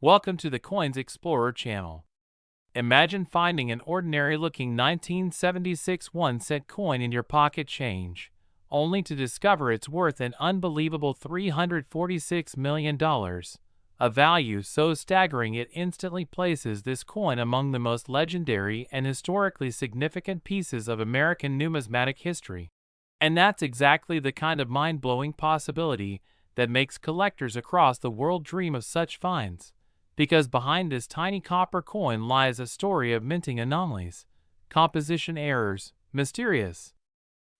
Welcome to the Coins Explorer channel. Imagine finding an ordinary-looking 1976 1-cent coin in your pocket change, only to discover it's worth an unbelievable $346 million, a value so staggering it instantly places this coin among the most legendary and historically significant pieces of American numismatic history. And that's exactly the kind of mind-blowing possibility that makes collectors across the world dream of such finds. Because behind this tiny copper coin lies a story of minting anomalies, composition errors, mysterious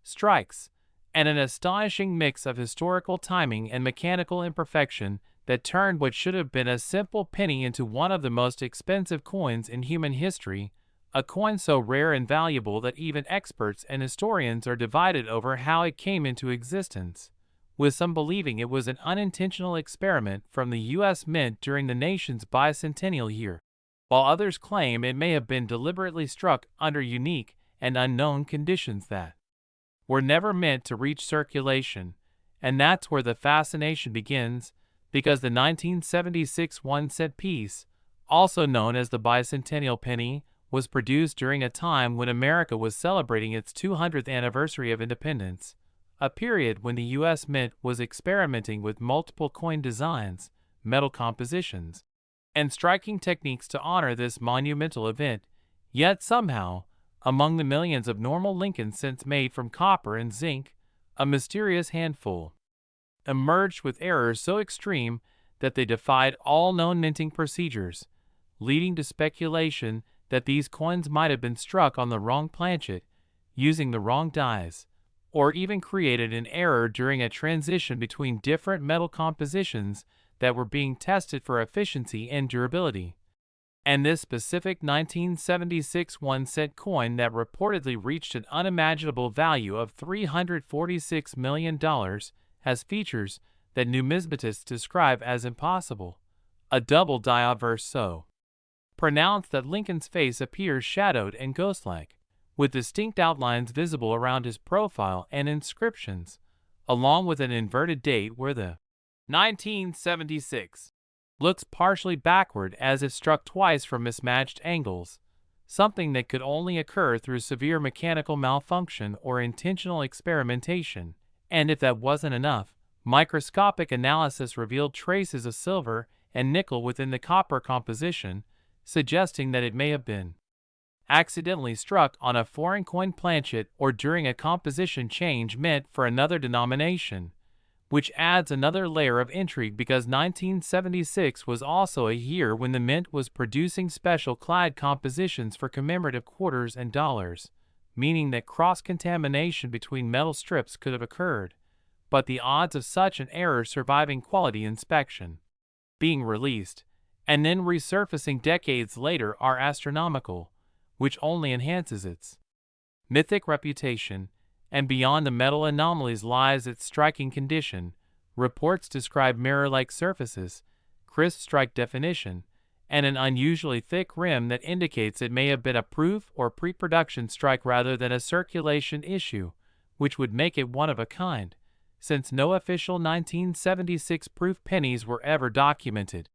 strikes, and an astonishing mix of historical timing and mechanical imperfection that turned what should have been a simple penny into one of the most expensive coins in human history, a coin so rare and valuable that even experts and historians are divided over how it came into existence, with some believing it was an unintentional experiment from the U.S. Mint during the nation's bicentennial year, while others claim it may have been deliberately struck under unique and unknown conditions that were never meant to reach circulation. And that's where the fascination begins, because the 1976 1-cent piece, also known as the bicentennial penny, was produced during a time when America was celebrating its 200th anniversary of independence, a period when the U.S. Mint was experimenting with multiple coin designs, metal compositions, and striking techniques to honor this monumental event. Yet somehow, among the millions of normal Lincoln cents made from copper and zinc, a mysterious handful emerged with errors so extreme that they defied all known minting procedures, leading to speculation that these coins might have been struck on the wrong planchet, using the wrong dies, or even created an error during a transition between different metal compositions that were being tested for efficiency and durability. And this specific 1976 1-cent coin that reportedly reached an unimaginable value of $346 million has features that numismatists describe as impossible. A double die obverse so pronounced that Lincoln's face appears shadowed and ghost-like, with distinct outlines visible around his profile and inscriptions, along with an inverted date where the 1976 looks partially backward as if struck twice from mismatched angles, something that could only occur through severe mechanical malfunction or intentional experimentation. And if that wasn't enough, microscopic analysis revealed traces of silver and nickel within the copper composition, suggesting that it may have been accidentally struck on a foreign coin planchet or during a composition change meant for another denomination, which adds another layer of intrigue because 1976 was also a year when the Mint was producing special clad compositions for commemorative quarters and dollars, meaning that cross-contamination between metal strips could have occurred, but the odds of such an error surviving quality inspection, being released, and then resurfacing decades later are astronomical, which only enhances its mythic reputation. And beyond the metal anomalies lies its striking condition. Reports describe mirror-like surfaces, crisp strike definition, and an unusually thick rim that indicates it may have been a proof or pre-production strike rather than a circulation issue, which would make it one of a kind, since no official 1976 proof pennies were ever documented.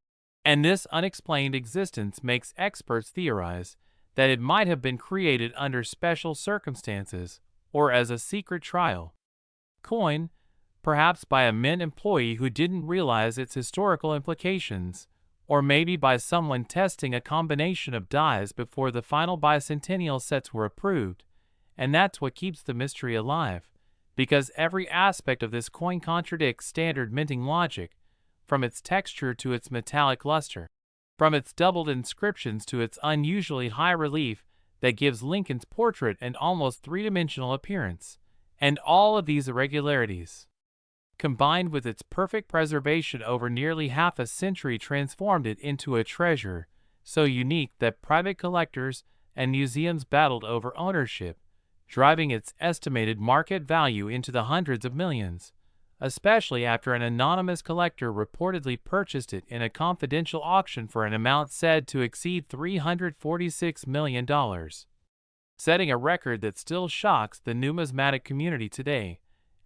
And this unexplained existence makes experts theorize that it might have been created under special circumstances, or as a secret trial coin, perhaps by a Mint employee who didn't realize its historical implications, or maybe by someone testing a combination of dies before the final bicentennial sets were approved. And that's what keeps the mystery alive, because every aspect of this coin contradicts standard minting logic, from its texture to its metallic luster, from its doubled inscriptions to its unusually high relief that gives Lincoln's portrait an almost three-dimensional appearance. And all of these irregularities, combined with its perfect preservation over nearly half a century, transformed it into a treasure so unique that private collectors and museums battled over ownership, driving its estimated market value into the hundreds of millions, especially after an anonymous collector reportedly purchased it in a confidential auction for an amount said to exceed $346 million, setting a record that still shocks the numismatic community today,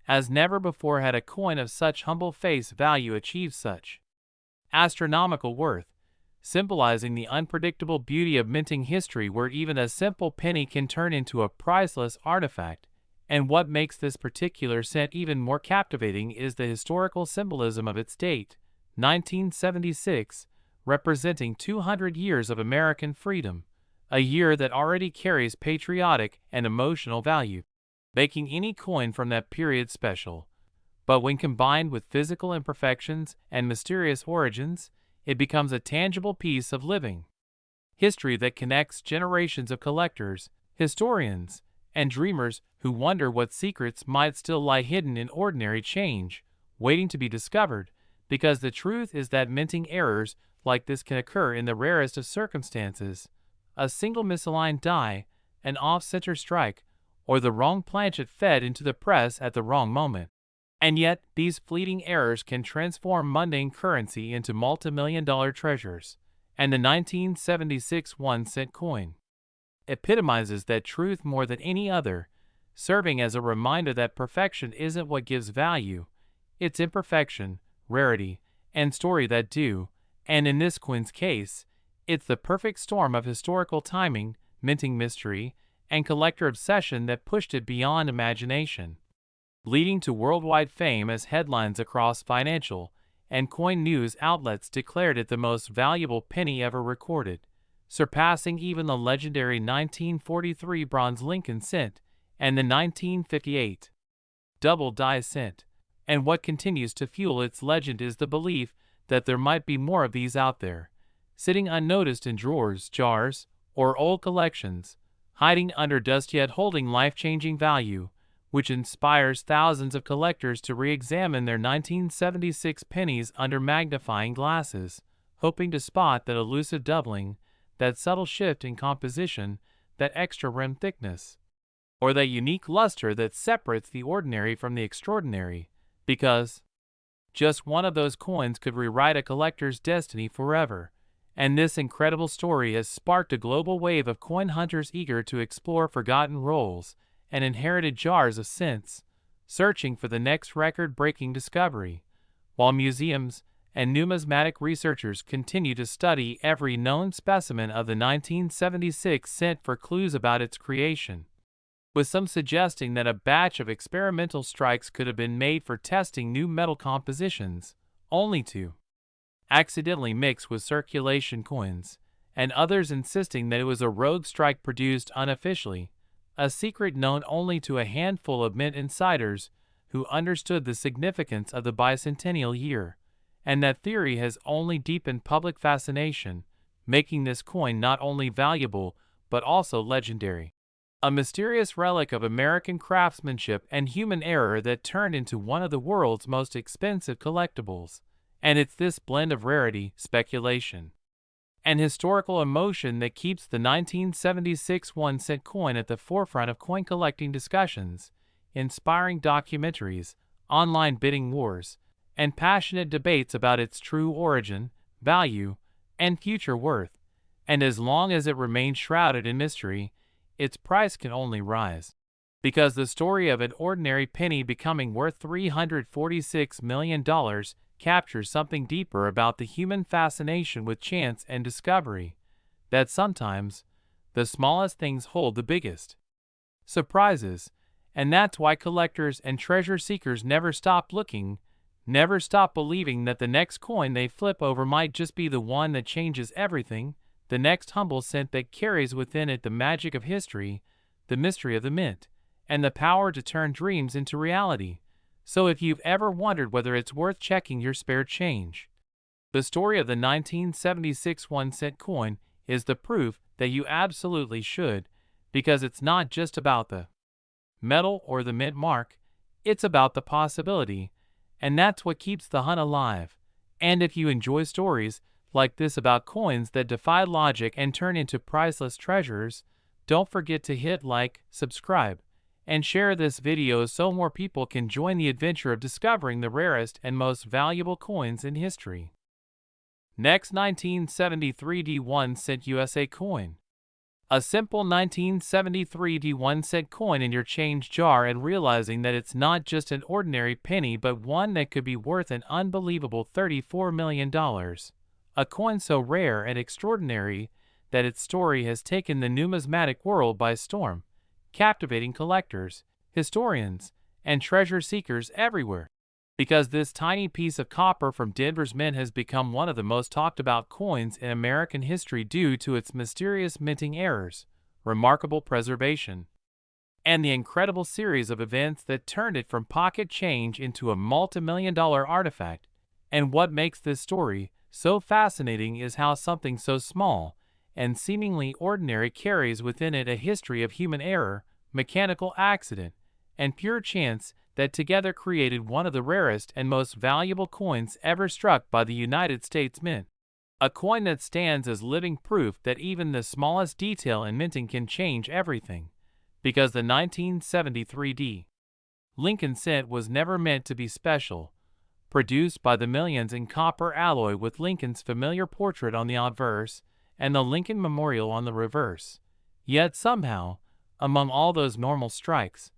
as never before had a coin of such humble face value achieved such astronomical worth, symbolizing the unpredictable beauty of minting history where even a simple penny can turn into a priceless artifact. And what makes this particular cent even more captivating is the historical symbolism of its date, 1976, representing 200 years of American freedom, a year that already carries patriotic and emotional value, making any coin from that period special. But when combined with physical imperfections and mysterious origins, it becomes a tangible piece of living history that connects generations of collectors, historians, and dreamers who wonder what secrets might still lie hidden in ordinary change, waiting to be discovered, because the truth is that minting errors like this can occur in the rarest of circumstances. A single misaligned die, an off-center strike, or the wrong planchet fed into the press at the wrong moment. And yet, these fleeting errors can transform mundane currency into multi-million-dollar treasures, and the 1976 1-cent coin epitomizes that truth more than any other, serving as a reminder that perfection isn't what gives value, it's imperfection, rarity, and story that do, and in this coin's case, it's the perfect storm of historical timing, minting mystery, and collector obsession that pushed it beyond imagination, leading to worldwide fame as headlines across financial and coin news outlets declared it the most valuable penny ever recorded, surpassing even the legendary 1943 bronze Lincoln cent and the 1958 double die cent. And what continues to fuel its legend is the belief that there might be more of these out there, sitting unnoticed in drawers, jars, or old collections, hiding under dust yet holding life-changing value, which inspires thousands of collectors to re-examine their 1976 pennies under magnifying glasses, hoping to spot that elusive doubling, that subtle shift in composition, that extra rim thickness, or that unique luster that separates the ordinary from the extraordinary, because just one of those coins could rewrite a collector's destiny forever. And this incredible story has sparked a global wave of coin hunters eager to explore forgotten rolls and inherited jars of cents, searching for the next record-breaking discovery, while museums and numismatic researchers continue to study every known specimen of the 1976 cent for clues about its creation, with some suggesting that a batch of experimental strikes could have been made for testing new metal compositions, only to accidentally mix with circulation coins, and others insisting that it was a rogue strike produced unofficially, a secret known only to a handful of mint insiders who understood the significance of the bicentennial year, and that theory has only deepened public fascination, making this coin not only valuable but also legendary. A mysterious relic of American craftsmanship and human error that turned into one of the world's most expensive collectibles. And it's this blend of rarity, speculation, and historical emotion that keeps the 1976 1-cent coin at the forefront of coin collecting discussions, inspiring documentaries, online bidding wars, and passionate debates about its true origin, value, and future worth. And as long as it remains shrouded in mystery, its price can only rise. Because the story of an ordinary penny becoming worth $346 million captures something deeper about the human fascination with chance and discovery, that sometimes the smallest things hold the biggest surprises, and that's why collectors and treasure seekers never stop looking, never stop believing that the next coin they flip over might just be the one that changes everything, the next humble cent that carries within it the magic of history, the mystery of the mint, and the power to turn dreams into reality. So if you've ever wondered whether it's worth checking your spare change, the story of the 1976 1-cent coin is the proof that you absolutely should, because it's not just about the metal or the mint mark, it's about the possibility, and that's what keeps the hunt alive. And if you enjoy stories like this about coins that defy logic and turn into priceless treasures, don't forget to hit like, subscribe, and share this video so more people can join the adventure of discovering the rarest and most valuable coins in history. Next, 1973 D1-cent USA coin. A simple 1973 D1-cent coin in your change jar, and realizing that it's not just an ordinary penny but one that could be worth an unbelievable $34 million. a coin so rare and extraordinary that its story has taken the numismatic world by storm, captivating collectors, historians, and treasure seekers everywhere. Because this tiny piece of copper from Denver's mint has become one of the most talked about coins in American history due to its mysterious minting errors, remarkable preservation, and the incredible series of events that turned it from pocket change into a multi-million-dollar artifact. And what makes this story so fascinating is how something so small and seemingly ordinary carries within it a history of human error, mechanical accident, and pure chance that together created one of the rarest and most valuable coins ever struck by the United States Mint. A coin that stands as living proof that even the smallest detail in minting can change everything. Because the 1973 D. Lincoln cent was never meant to be special, produced by the millions in copper alloy with Lincoln's familiar portrait on the obverse and the Lincoln Memorial on the reverse. Yet somehow, among all those normal strikes,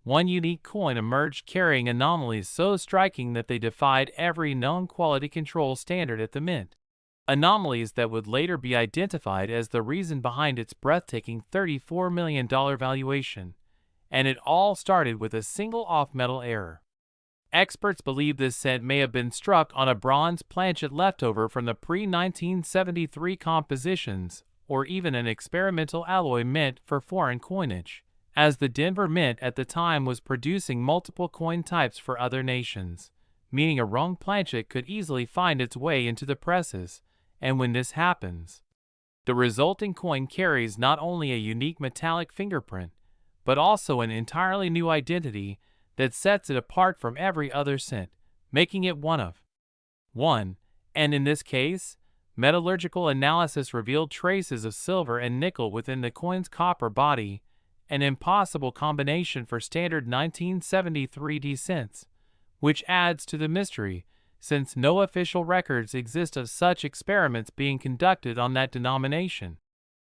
one unique coin emerged carrying anomalies so striking that they defied every known quality control standard at the mint. Anomalies that would later be identified as the reason behind its breathtaking $34 million valuation. And it all started with a single off-metal error. Experts believe this cent may have been struck on a bronze planchet leftover from the pre-1973 compositions, or even an experimental alloy mint for foreign coinage, as the Denver Mint at the time was producing multiple coin types for other nations, meaning a wrong planchet could easily find its way into the presses. And when this happens, the resulting coin carries not only a unique metallic fingerprint, but also an entirely new identity that sets it apart from every other cent, making it one of one. And in this case, metallurgical analysis revealed traces of silver and nickel within the coin's copper body, an impossible combination for standard 1973 D cents, which adds to the mystery, since no official records exist of such experiments being conducted on that denomination,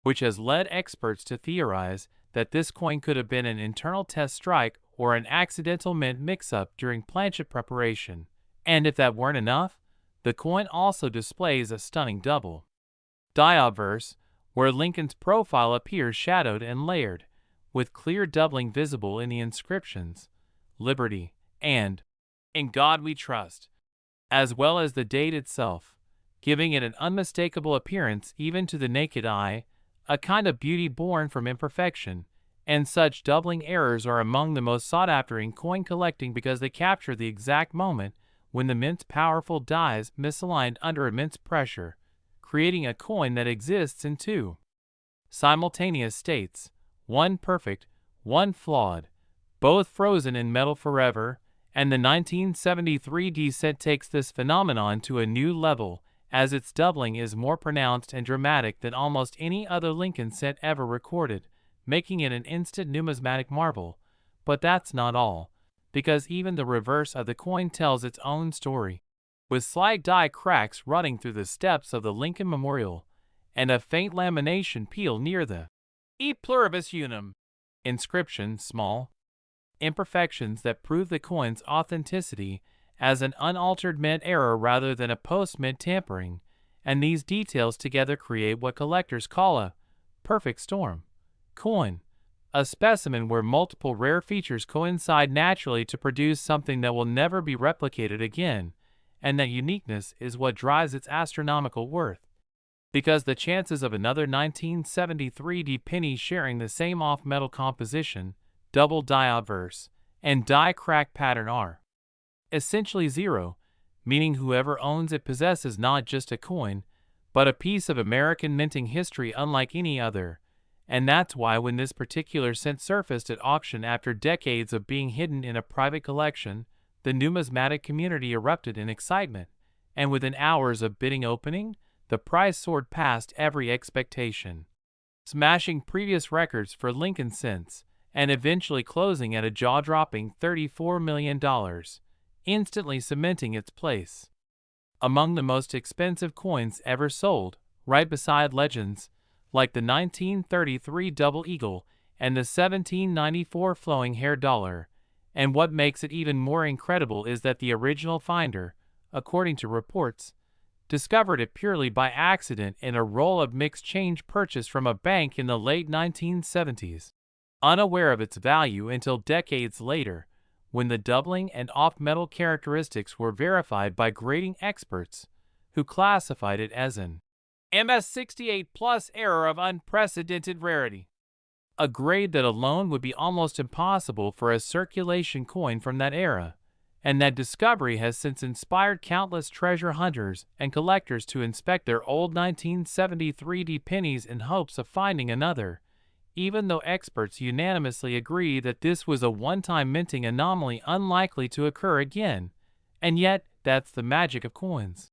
which has led experts to theorize that this coin could have been an internal test strike or an accidental mint mix-up during planchet preparation. And if that weren't enough, the coin also displays a stunning double die obverse, where Lincoln's profile appears shadowed and layered, with clear doubling visible in the inscriptions, Liberty, and In God We Trust, as well as the date itself, giving it an unmistakable appearance even to the naked eye, a kind of beauty born from imperfection. And such doubling errors are among the most sought after in coin collecting because they capture the exact moment when the mint's powerful dies misaligned under immense pressure, creating a coin that exists in two simultaneous states, one perfect, one flawed, both frozen in metal forever. And the 1973 D cent takes this phenomenon to a new level, as its doubling is more pronounced and dramatic than almost any other Lincoln cent ever recorded, making it an instant numismatic marvel. But that's not all, because even the reverse of the coin tells its own story, with slight die cracks running through the steps of the Lincoln Memorial, and a faint lamination peel near the E pluribus unum inscription, small imperfections that prove the coin's authenticity as an unaltered mint error rather than a post-mint tampering, and these details together create what collectors call a perfect storm coin, a specimen where multiple rare features coincide naturally to produce something that will never be replicated again, and that uniqueness is what drives its astronomical worth. Because the chances of another 1973 D penny sharing the same off-metal composition, double die obverse, and die crack pattern are essentially zero, meaning whoever owns it possesses not just a coin, but a piece of American minting history unlike any other. And that's why when this particular cent surfaced at auction after decades of being hidden in a private collection, the numismatic community erupted in excitement, and within hours of bidding opening, the price soared past every expectation, smashing previous records for Lincoln cents, and eventually closing at a jaw-dropping $34 million, instantly cementing its place among the most expensive coins ever sold, right beside legends like the 1933 Double Eagle and the 1794 Flowing Hair Dollar. And what makes it even more incredible is that the original finder, according to reports, discovered it purely by accident in a roll of mixed change purchased from a bank in the late 1970s, unaware of its value until decades later, when the doubling and off-metal characteristics were verified by grading experts, who classified it as an MS68 plus error of unprecedented rarity, a grade that alone would be almost impossible for a circulation coin from that era, and that discovery has since inspired countless treasure hunters and collectors to inspect their old 1973 pennies in hopes of finding another, even though experts unanimously agree that this was a one-time minting anomaly unlikely to occur again. And yet, that's the magic of coins.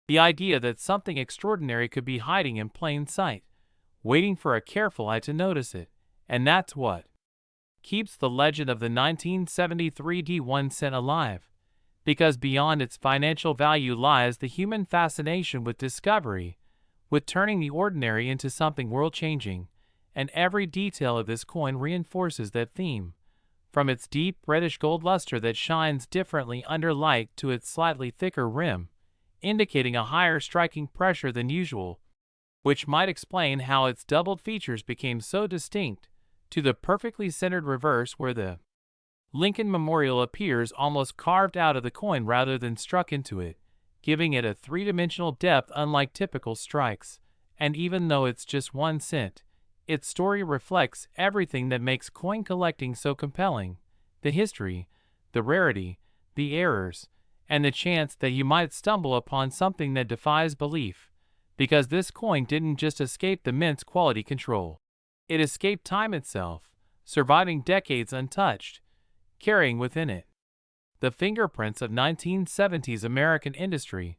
The idea that something extraordinary could be hiding in plain sight, waiting for a careful eye to notice it. And that's what keeps the legend of the 1973 1 cent alive, because beyond its financial value lies the human fascination with discovery, with turning the ordinary into something world-changing, and every detail of this coin reinforces that theme, from its deep reddish gold luster that shines differently under light to its slightly thicker rim, indicating a higher striking pressure than usual, which might explain how its doubled features became so distinct, to the perfectly centered reverse where the Lincoln Memorial appears almost carved out of the coin rather than struck into it, giving it a three-dimensional depth unlike typical strikes. And even though it's just 1 cent, its story reflects everything that makes coin collecting so compelling: the history, the rarity, the errors, and the chance that you might stumble upon something that defies belief. Because this coin didn't just escape the mint's quality control. It escaped time itself, surviving decades untouched, carrying within it the fingerprints of 1970s American industry,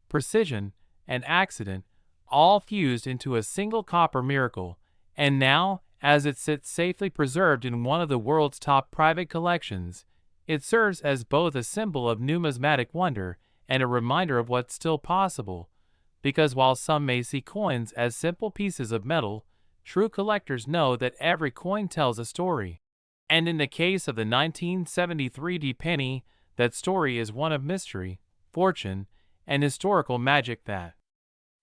precision, and accident, all fused into a single copper miracle. And now, as it sits safely preserved in one of the world's top private collections, it serves as both a symbol of numismatic wonder and a reminder of what's still possible. Because while some may see coins as simple pieces of metal, true collectors know that every coin tells a story. And in the case of the 1973 penny, that story is one of mystery, fortune, and historical magic that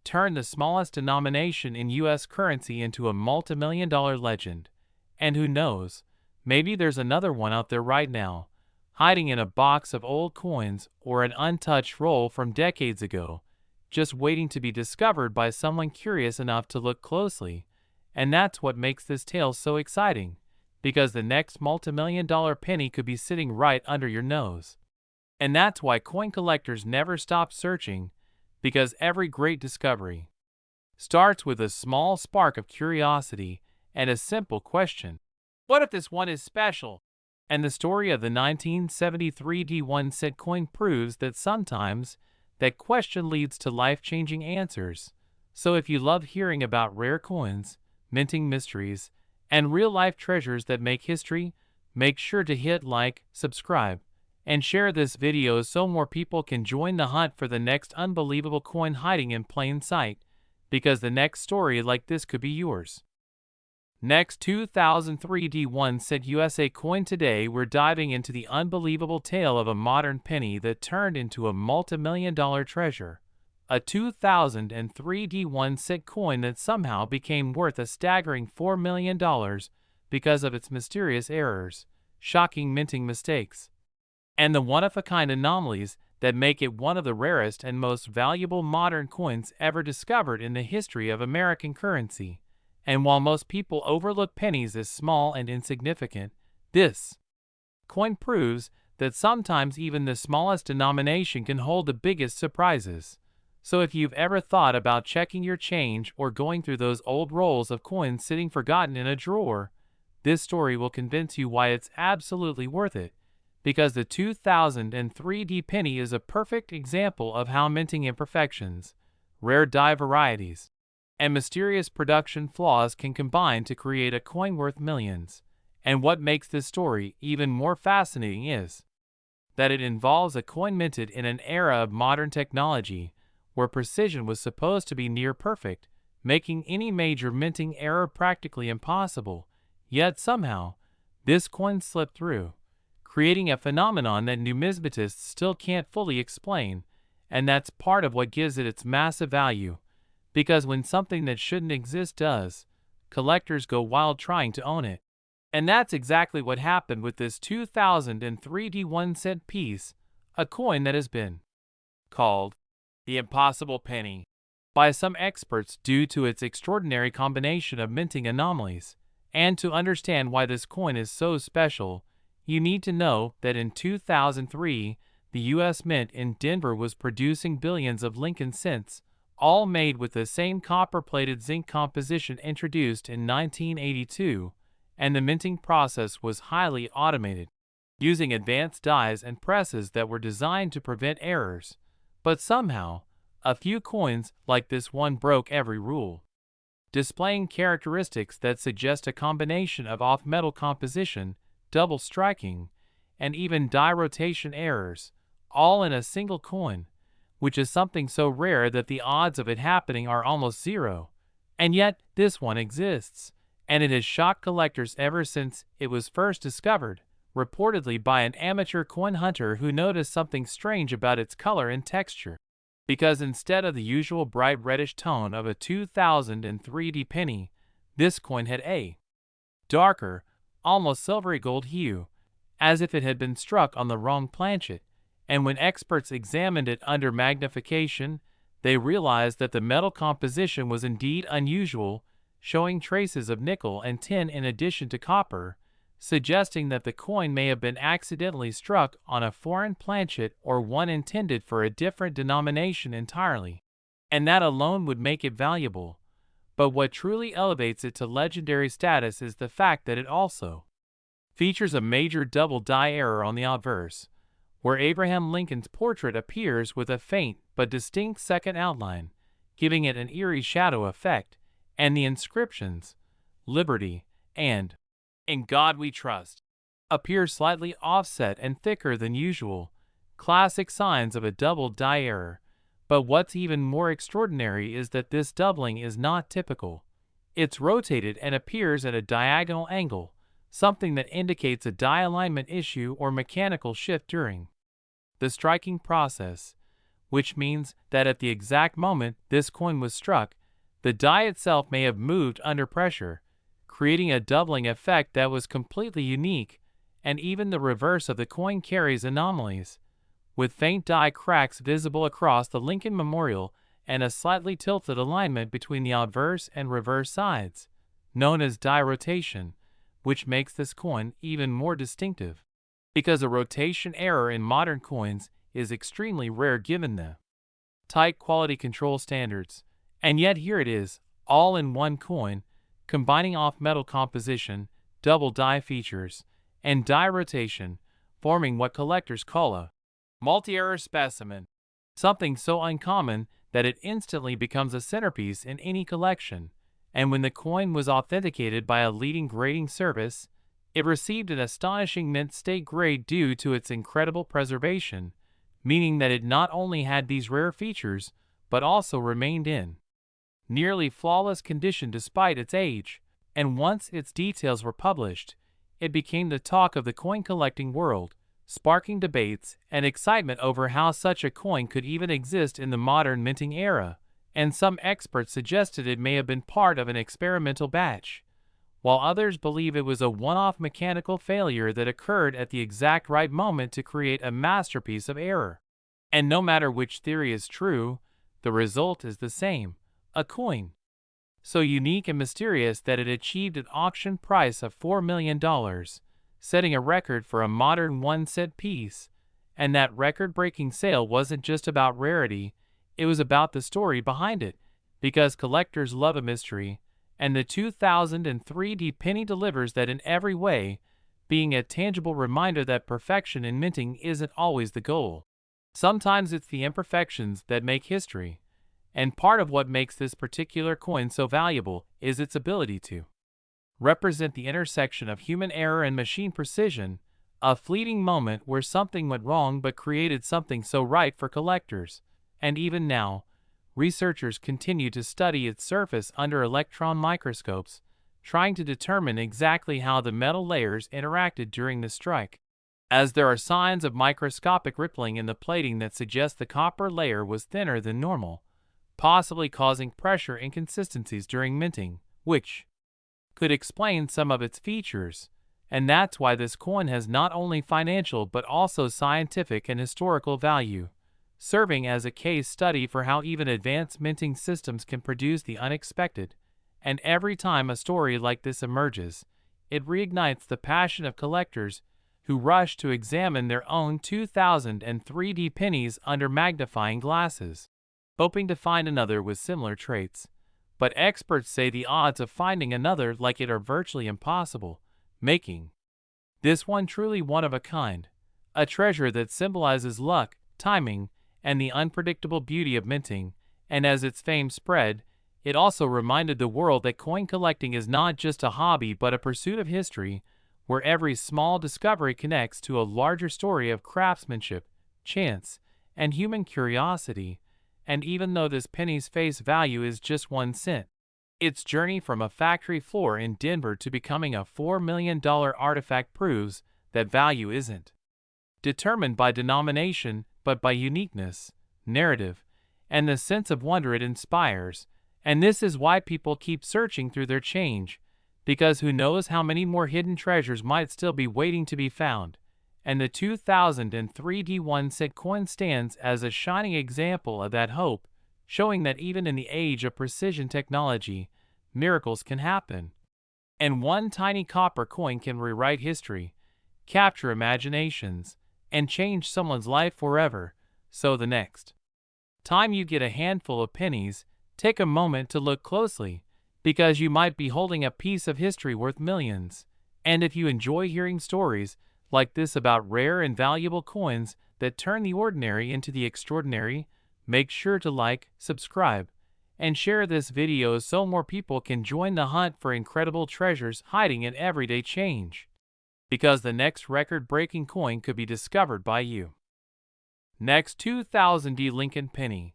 turned the smallest denomination in U.S. currency into a multi-million-dollar legend. And who knows, maybe there's another one out there right now, hiding in a box of old coins or an untouched roll from decades ago, just waiting to be discovered by someone curious enough to look closely. And that's what makes this tale so exciting, because the next multi-million-dollar penny could be sitting right under your nose. And that's why coin collectors never stop searching, because every great discovery starts with a small spark of curiosity and a simple question: what if this one is special? And the story of the 1973 1 cent coin proves that sometimes that question leads to life-changing answers. So if you love hearing about rare coins, minting mysteries, and real-life treasures that make history, make sure to hit like, subscribe, and share this video so more people can join the hunt for the next unbelievable coin hiding in plain sight, because the next story like this could be yours. Next 2003 1 cent USA coin. Today we're diving into the unbelievable tale of a modern penny that turned into a multi-million-dollar treasure. A 2003 1 cent coin that somehow became worth a staggering $4 million because of its mysterious errors, shocking minting mistakes, and the one-of-a-kind anomalies that make it one of the rarest and most valuable modern coins ever discovered in the history of American currency. And while most people overlook pennies as small and insignificant, this coin proves that sometimes even the smallest denomination can hold the biggest surprises. So if you've ever thought about checking your change or going through those old rolls of coins sitting forgotten in a drawer, this story will convince you why it's absolutely worth it. Because the 2003 penny is a perfect example of how minting imperfections, rare die varieties, and mysterious production flaws can combine to create a coin worth millions. And what makes this story even more fascinating is that it involves a coin minted in an era of modern technology, where precision was supposed to be near perfect, making any major minting error practically impossible. Yet somehow, this coin slipped through, creating a phenomenon that numismatists still can't fully explain. and that's part of what gives it its massive value, because when something that shouldn't exist does, collectors go wild trying to own it. And that's exactly what happened with this 2003 1-cent piece, a coin that has been called the impossible penny by some experts due to its extraordinary combination of minting anomalies. And to understand why this coin is so special, you need to know that in 2003, the U.S. Mint in Denver was producing billions of Lincoln cents, all made with the same copper-plated zinc composition introduced in 1982, and the minting process was highly automated, using advanced dies and presses that were designed to prevent errors. But somehow, a few coins like this one broke every rule, displaying characteristics that suggest a combination of off-metal composition, double striking, and even die rotation errors, all in a single coin, which is something so rare that the odds of it happening are almost zero. And yet, this one exists, and it has shocked collectors ever since it was first discovered, reportedly by an amateur coin hunter who noticed something strange about its color and texture. Because instead of the usual bright reddish tone of a 2003 penny, this coin had a darker, almost silvery gold hue, as if it had been struck on the wrong planchet, and when experts examined it under magnification, they realized that the metal composition was indeed unusual, showing traces of nickel and tin in addition to copper, suggesting that the coin may have been accidentally struck on a foreign planchet or one intended for a different denomination entirely. And that alone would make it valuable. But what truly elevates it to legendary status is the fact that it also features a major double die error on the obverse, where Abraham Lincoln's portrait appears with a faint but distinct second outline, giving it an eerie shadow effect, and the inscriptions, "Liberty" and "In God We Trust," appear slightly offset and thicker than usual, classic signs of a double die error. But what's even more extraordinary is that this doubling is not typical. It's rotated and appears at a diagonal angle, something that indicates a die alignment issue or mechanical shift during the striking process, which means that at the exact moment this coin was struck, the die itself may have moved under pressure, creating a doubling effect that was completely unique. And even the reverse of the coin carries anomalies, with faint die cracks visible across the Lincoln Memorial and a slightly tilted alignment between the obverse and reverse sides, known as die rotation, which makes this coin even more distinctive, because a rotation error in modern coins is extremely rare given the tight quality control standards. And yet here it is, all in one coin, combining off-metal composition, double die features, and die rotation, forming what collectors call a multi-error specimen, something so uncommon that it instantly becomes a centerpiece in any collection. And when the coin was authenticated by a leading grading service, it received an astonishing mint state grade due to its incredible preservation, meaning that it not only had these rare features, but also remained in nearly flawless condition despite its age. And once its details were published, it became the talk of the coin collecting world, sparking debates and excitement over how such a coin could even exist in the modern minting era. And some experts suggested it may have been part of an experimental batch, while others believe it was a one-off mechanical failure that occurred at the exact right moment to create a masterpiece of error. And no matter which theory is true, the result is the same: a coin so unique and mysterious that it achieved an auction price of $4 million, setting a record for a modern 1-cent piece. And that record-breaking sale wasn't just about rarity, it was about the story behind it, because collectors love a mystery, and the 2003 penny delivers that in every way, being a tangible reminder that perfection in minting isn't always the goal. Sometimes it's the imperfections that make history. And part of what makes this particular coin so valuable is its ability to represent the intersection of human error and machine precision, a fleeting moment where something went wrong but created something so right for collectors. And even now, researchers continue to study its surface under electron microscopes, trying to determine exactly how the metal layers interacted during the strike. as there are signs of microscopic rippling in the plating that suggest the copper layer was thinner than normal, possibly causing pressure inconsistencies during minting, which could explain some of its features. And that's why this coin has not only financial but also scientific and historical value, serving as a case study for how even advanced minting systems can produce the unexpected. And every time a story like this emerges, it reignites the passion of collectors who rush to examine their own 2003D pennies under magnifying glasses, hoping to find another with similar traits. But experts say the odds of finding another like it are virtually impossible, making this one truly one of a kind, a treasure that symbolizes luck, timing, and the unpredictable beauty of minting. And as its fame spread, it also reminded the world that coin collecting is not just a hobby but a pursuit of history, where every small discovery connects to a larger story of craftsmanship, chance, and human curiosity. And even though this penny's face value is just 1 cent, its journey from a factory floor in Denver to becoming a $4 million artifact proves that value isn't determined by denomination but by uniqueness, narrative, and the sense of wonder it inspires. And this is why people keep searching through their change, because who knows how many more hidden treasures might still be waiting to be found. And the 2003D 1-cent coin stands as a shining example of that hope, showing that even in the age of precision technology, miracles can happen. And one tiny copper coin can rewrite history, capture imaginations, and change someone's life forever. So the next time you get a handful of pennies, take a moment to look closely, because you might be holding a piece of history worth millions. And if you enjoy hearing stories like this about rare and valuable coins that turn the ordinary into the extraordinary, make sure to like, subscribe, and share this video so more people can join the hunt for incredible treasures hiding in everyday change. Because the next record-breaking coin could be discovered by you. Next, 2000D Lincoln Penny.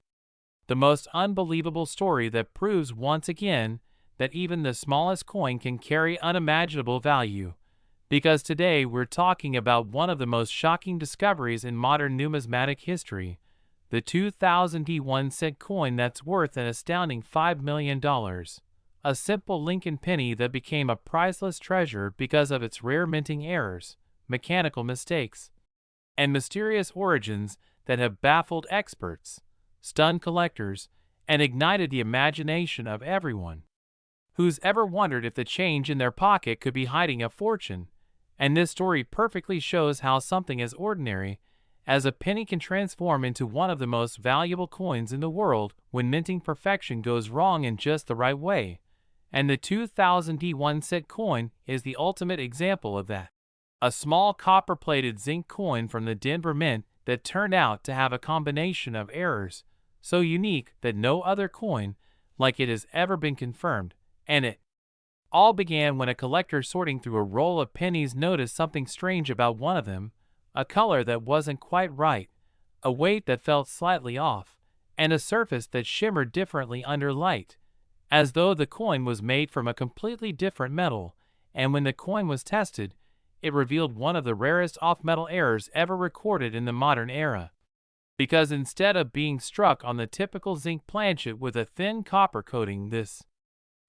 The most unbelievable story that proves once again that even the smallest coin can carry unimaginable value. Because today we're talking about one of the most shocking discoveries in modern numismatic history, the 2000D 1-cent coin that's worth an astounding $5 million. A simple Lincoln penny that became a priceless treasure because of its rare minting errors, mechanical mistakes, and mysterious origins that have baffled experts, stunned collectors, and ignited the imagination of everyone who's ever wondered if the change in their pocket could be hiding a fortune. And this story perfectly shows how something as ordinary as a penny can transform into one of the most valuable coins in the world when minting perfection goes wrong in just the right way. And the 2000D 1-cent coin is the ultimate example of that. A small copper-plated zinc coin from the Denver Mint that turned out to have a combination of errors so unique that no other coin like it has ever been confirmed. And it all began when a collector sorting through a roll of pennies noticed something strange about one of them, a color that wasn't quite right, a weight that felt slightly off, and a surface that shimmered differently under light, as though the coin was made from a completely different metal. And when the coin was tested, it revealed one of the rarest off-metal errors ever recorded in the modern era. Because instead of being struck on the typical zinc planchet with a thin copper coating, this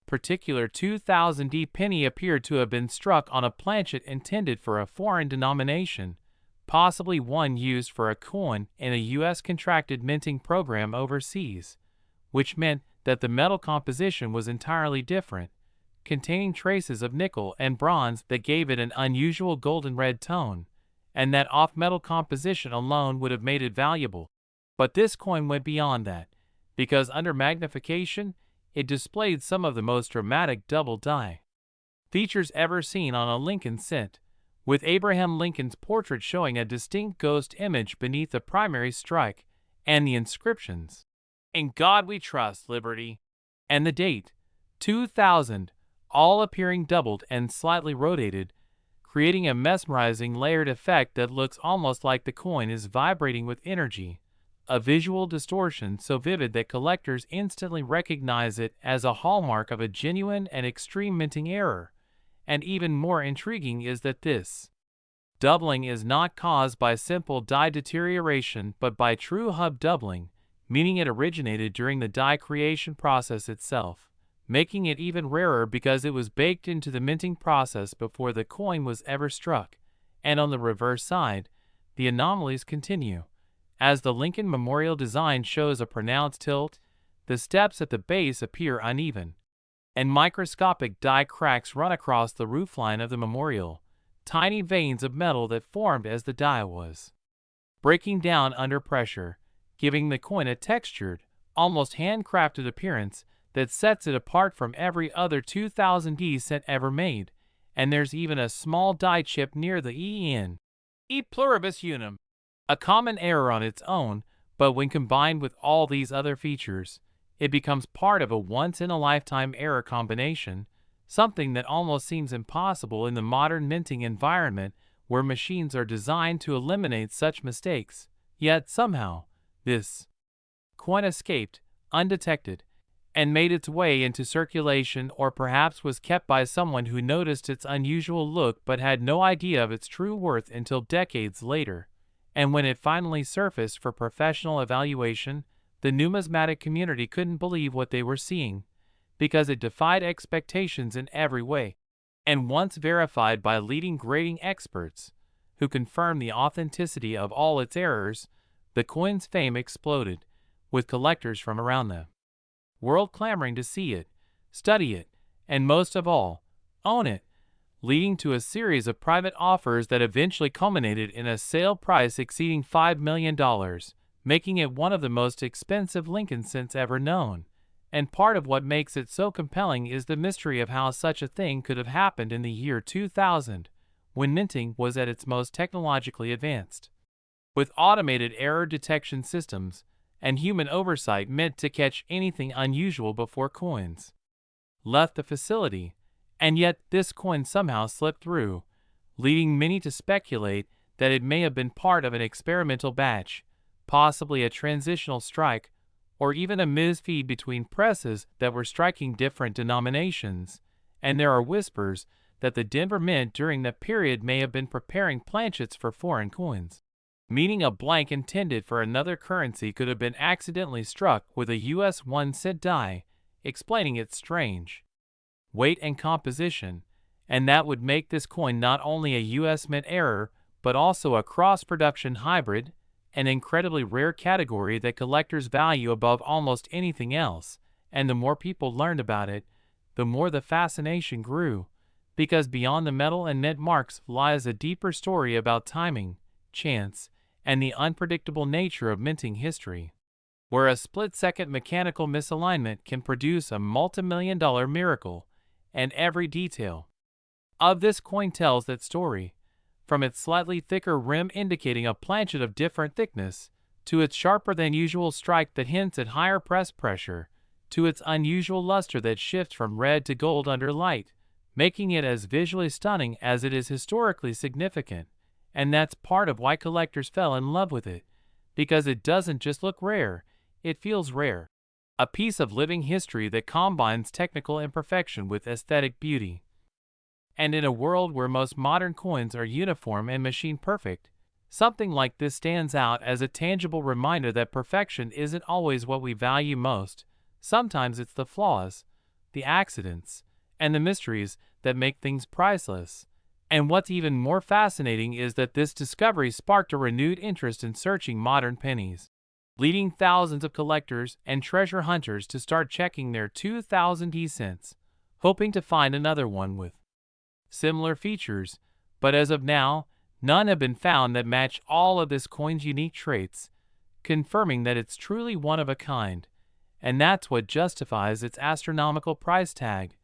particular 2000D penny appeared to have been struck on a planchet intended for a foreign denomination, possibly one used for a coin in a U.S. contracted minting program overseas, which meant that the metal composition was entirely different, containing traces of nickel and bronze that gave it an unusual golden red tone, and that off-metal composition alone would have made it valuable. But this coin went beyond that, because under magnification, it displayed some of the most dramatic double die features ever seen on a Lincoln cent, with Abraham Lincoln's portrait showing a distinct ghost image beneath the primary strike, and the inscriptions, "In God We Trust, Liberty," and the date, 2000, all appearing doubled and slightly rotated, creating a mesmerizing layered effect that looks almost like the coin is vibrating with energy, a visual distortion so vivid that collectors instantly recognize it as a hallmark of a genuine and extreme minting error. And even more intriguing is that this Doubling is not caused by simple die deterioration but by true hub doubling, meaning it originated during the die creation process itself, making it even rarer because it was baked into the minting process before the coin was ever struck. And on the reverse side, the anomalies continue. As the Lincoln Memorial design shows a pronounced tilt, the steps at the base appear uneven, and microscopic die cracks run across the roofline of the memorial, tiny veins of metal that formed as the die was breaking down under pressure, giving the coin a textured, almost handcrafted appearance that sets it apart from every other 2000D cent ever made. And there's even a small die chip near the E in E pluribus unum, a common error on its own, but when combined with all these other features, it becomes part of a once-in-a-lifetime error combination, something that almost seems impossible in the modern minting environment where machines are designed to eliminate such mistakes. Yet somehow, this coin escaped undetected and made its way into circulation, or perhaps was kept by someone who noticed its unusual look but had no idea of its true worth until decades later. And when it finally surfaced for professional evaluation, the numismatic community couldn't believe what they were seeing, because it defied expectations in every way. And once verified by leading grading experts, who confirmed the authenticity of all its errors, the coin's fame exploded, with collectors from around the world clamoring to see it, study it, and most of all, own it, leading to a series of private offers that eventually culminated in a sale price exceeding $5 million, making it one of the most expensive Lincoln cents ever known. And part of what makes it so compelling is the mystery of how such a thing could have happened in the year 2000, when minting was at its most technologically advanced, with automated error detection systems and human oversight meant to catch anything unusual before coins left the facility. And yet this coin somehow slipped through, leading many to speculate that it may have been part of an experimental batch, possibly a transitional strike, or even a misfeed between presses that were striking different denominations. And there are whispers that the Denver Mint during that period may have been preparing planchets for foreign coins, meaning a blank intended for another currency could have been accidentally struck with a US 1-cent die, explaining its strange weight and composition. And that would make this coin not only a US Mint error, but also a cross-production hybrid, an incredibly rare category that collectors value above almost anything else. And the more people learned about it, the more the fascination grew, because beyond the metal and mint marks lies a deeper story about timing, chance, and the unpredictable nature of minting history, where a split-second mechanical misalignment can produce a multi-million-dollar miracle. And every detail of this coin tells that story, from its slightly thicker rim indicating a planchet of different thickness, to its sharper-than-usual strike that hints at higher press pressure, to its unusual luster that shifts from red to gold under light, making it as visually stunning as it is historically significant. And that's part of why collectors fell in love with it, because it doesn't just look rare, it feels rare. A piece of living history that combines technical imperfection with aesthetic beauty. And in a world where most modern coins are uniform and machine perfect, something like this stands out as a tangible reminder that perfection isn't always what we value most. Sometimes it's the flaws, the accidents, and the mysteries that make things priceless. And what's even more fascinating is that this discovery sparked a renewed interest in searching modern pennies, leading thousands of collectors and treasure hunters to start checking their 2000D cents, hoping to find another one with similar features. But as of now, none have been found that match all of this coin's unique traits, confirming that it's truly one of a kind. And that's what justifies its astronomical price tag,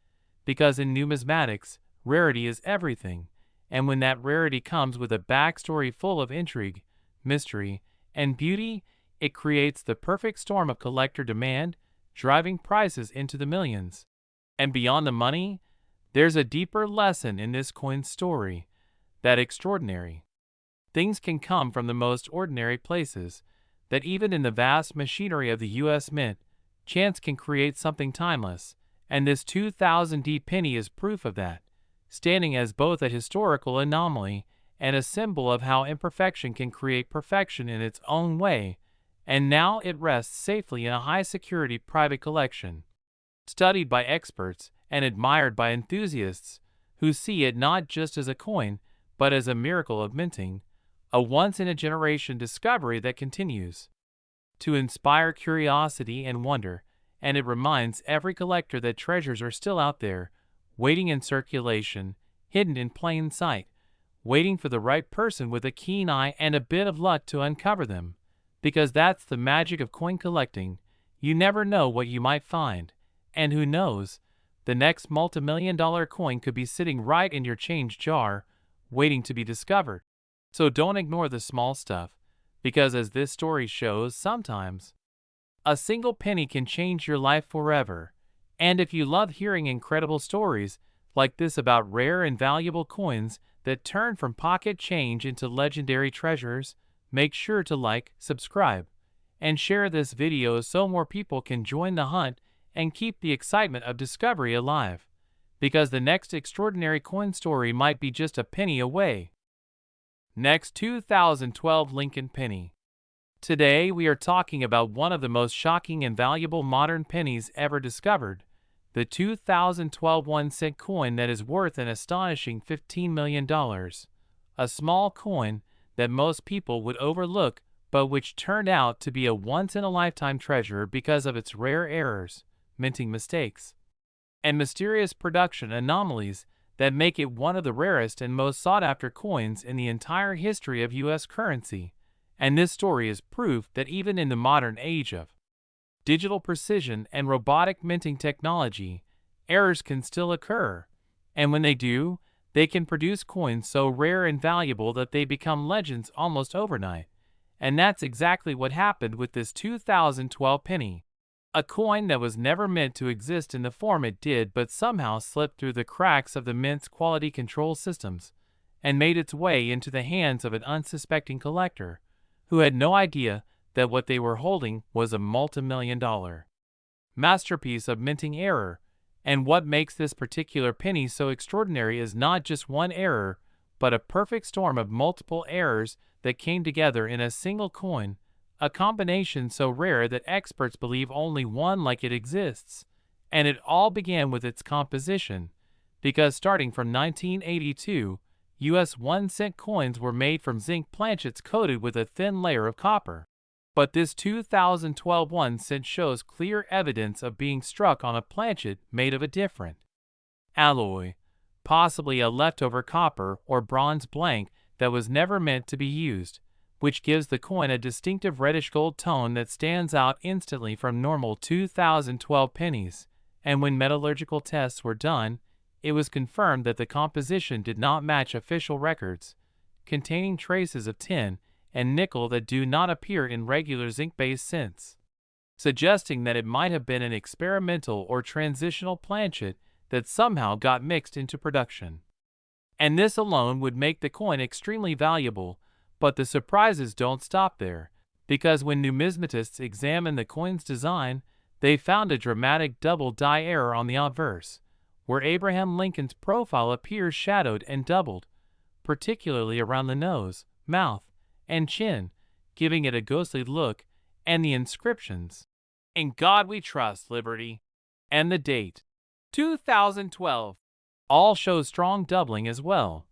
because in numismatics, rarity is everything. And when that rarity comes with a backstory full of intrigue, mystery, and beauty, it creates the perfect storm of collector demand, driving prices into the millions. And beyond the money, there's a deeper lesson in this coin's story, that extraordinary things can come from the most ordinary places, that even in the vast machinery of the US Mint, chance can create something timeless, and this 2000D penny is proof of that, standing as both a historical anomaly and a symbol of how imperfection can create perfection in its own way, and now it rests safely in a high-security private collection, studied by experts and admired by enthusiasts who see it not just as a coin, but as a miracle of minting, a once-in-a-generation discovery that continues to inspire curiosity and wonder, and it reminds every collector that treasures are still out there, waiting in circulation, hidden in plain sight, waiting for the right person with a keen eye and a bit of luck to uncover them. Because that's the magic of coin collecting. You never know what you might find, and who knows, the next multi-million-dollar coin could be sitting right in your change jar, waiting to be discovered. So don't ignore the small stuff, because as this story shows, sometimes a single penny can change your life forever. And if you love hearing incredible stories like this about rare and valuable coins that turn from pocket change into legendary treasures, make sure to like, subscribe, and share this video so more people can join the hunt and keep the excitement of discovery alive. Because the next extraordinary coin story might be just a penny away. Next, 2012 Lincoln Penny. Today we are talking about one of the most shocking and valuable modern pennies ever discovered, the 2012 1-cent coin that is worth an astonishing $15 million. A small coin that most people would overlook, but which turned out to be a once-in-a-lifetime treasure because of its rare errors, minting mistakes, and mysterious production anomalies that make it one of the rarest and most sought-after coins in the entire history of U.S. currency. And this story is proof that even in the modern age of digital precision and robotic minting technology, errors can still occur. And when they do, they can produce coins so rare and valuable that they become legends almost overnight. And that's exactly what happened with this 2012 penny. A coin that was never meant to exist in the form it did, but somehow slipped through the cracks of the mint's quality control systems and made its way into the hands of an unsuspecting collector who had no idea that what they were holding was a multi-million-dollar masterpiece of minting error. And what makes this particular penny so extraordinary is not just one error, but a perfect storm of multiple errors that came together in a single coin, a combination so rare that experts believe only one like it exists. And it all began with its composition, because starting from 1982, U.S. 1-cent coins were made from zinc planchets coated with a thin layer of copper. But this 2012 1-cent shows clear evidence of being struck on a planchet made of a different alloy, possibly a leftover copper or bronze blank that was never meant to be used, which gives the coin a distinctive reddish-gold tone that stands out instantly from normal 2012 pennies. And when metallurgical tests were done, it was confirmed that the composition did not match official records, containing traces of tin and nickel that do not appear in regular zinc-based cents, suggesting that it might have been an experimental or transitional planchet that somehow got mixed into production. And this alone would make the coin extremely valuable. But the surprises don't stop there, because when numismatists examined the coin's design, they found a dramatic double die error on the obverse, where Abraham Lincoln's profile appears shadowed and doubled, particularly around the nose, mouth, and chin, giving it a ghostly look, and the inscriptions, "In God We Trust, Liberty," and the date, 2012, all show strong doubling as well,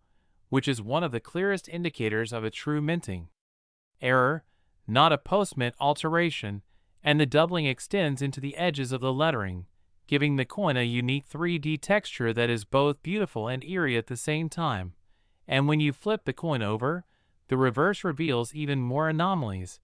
which is one of the clearest indicators of a true minting error, not a post-mint alteration, and the doubling extends into the edges of the lettering, giving the coin a unique 3D texture that is both beautiful and eerie at the same time. And when you flip the coin over, the reverse reveals even more anomalies,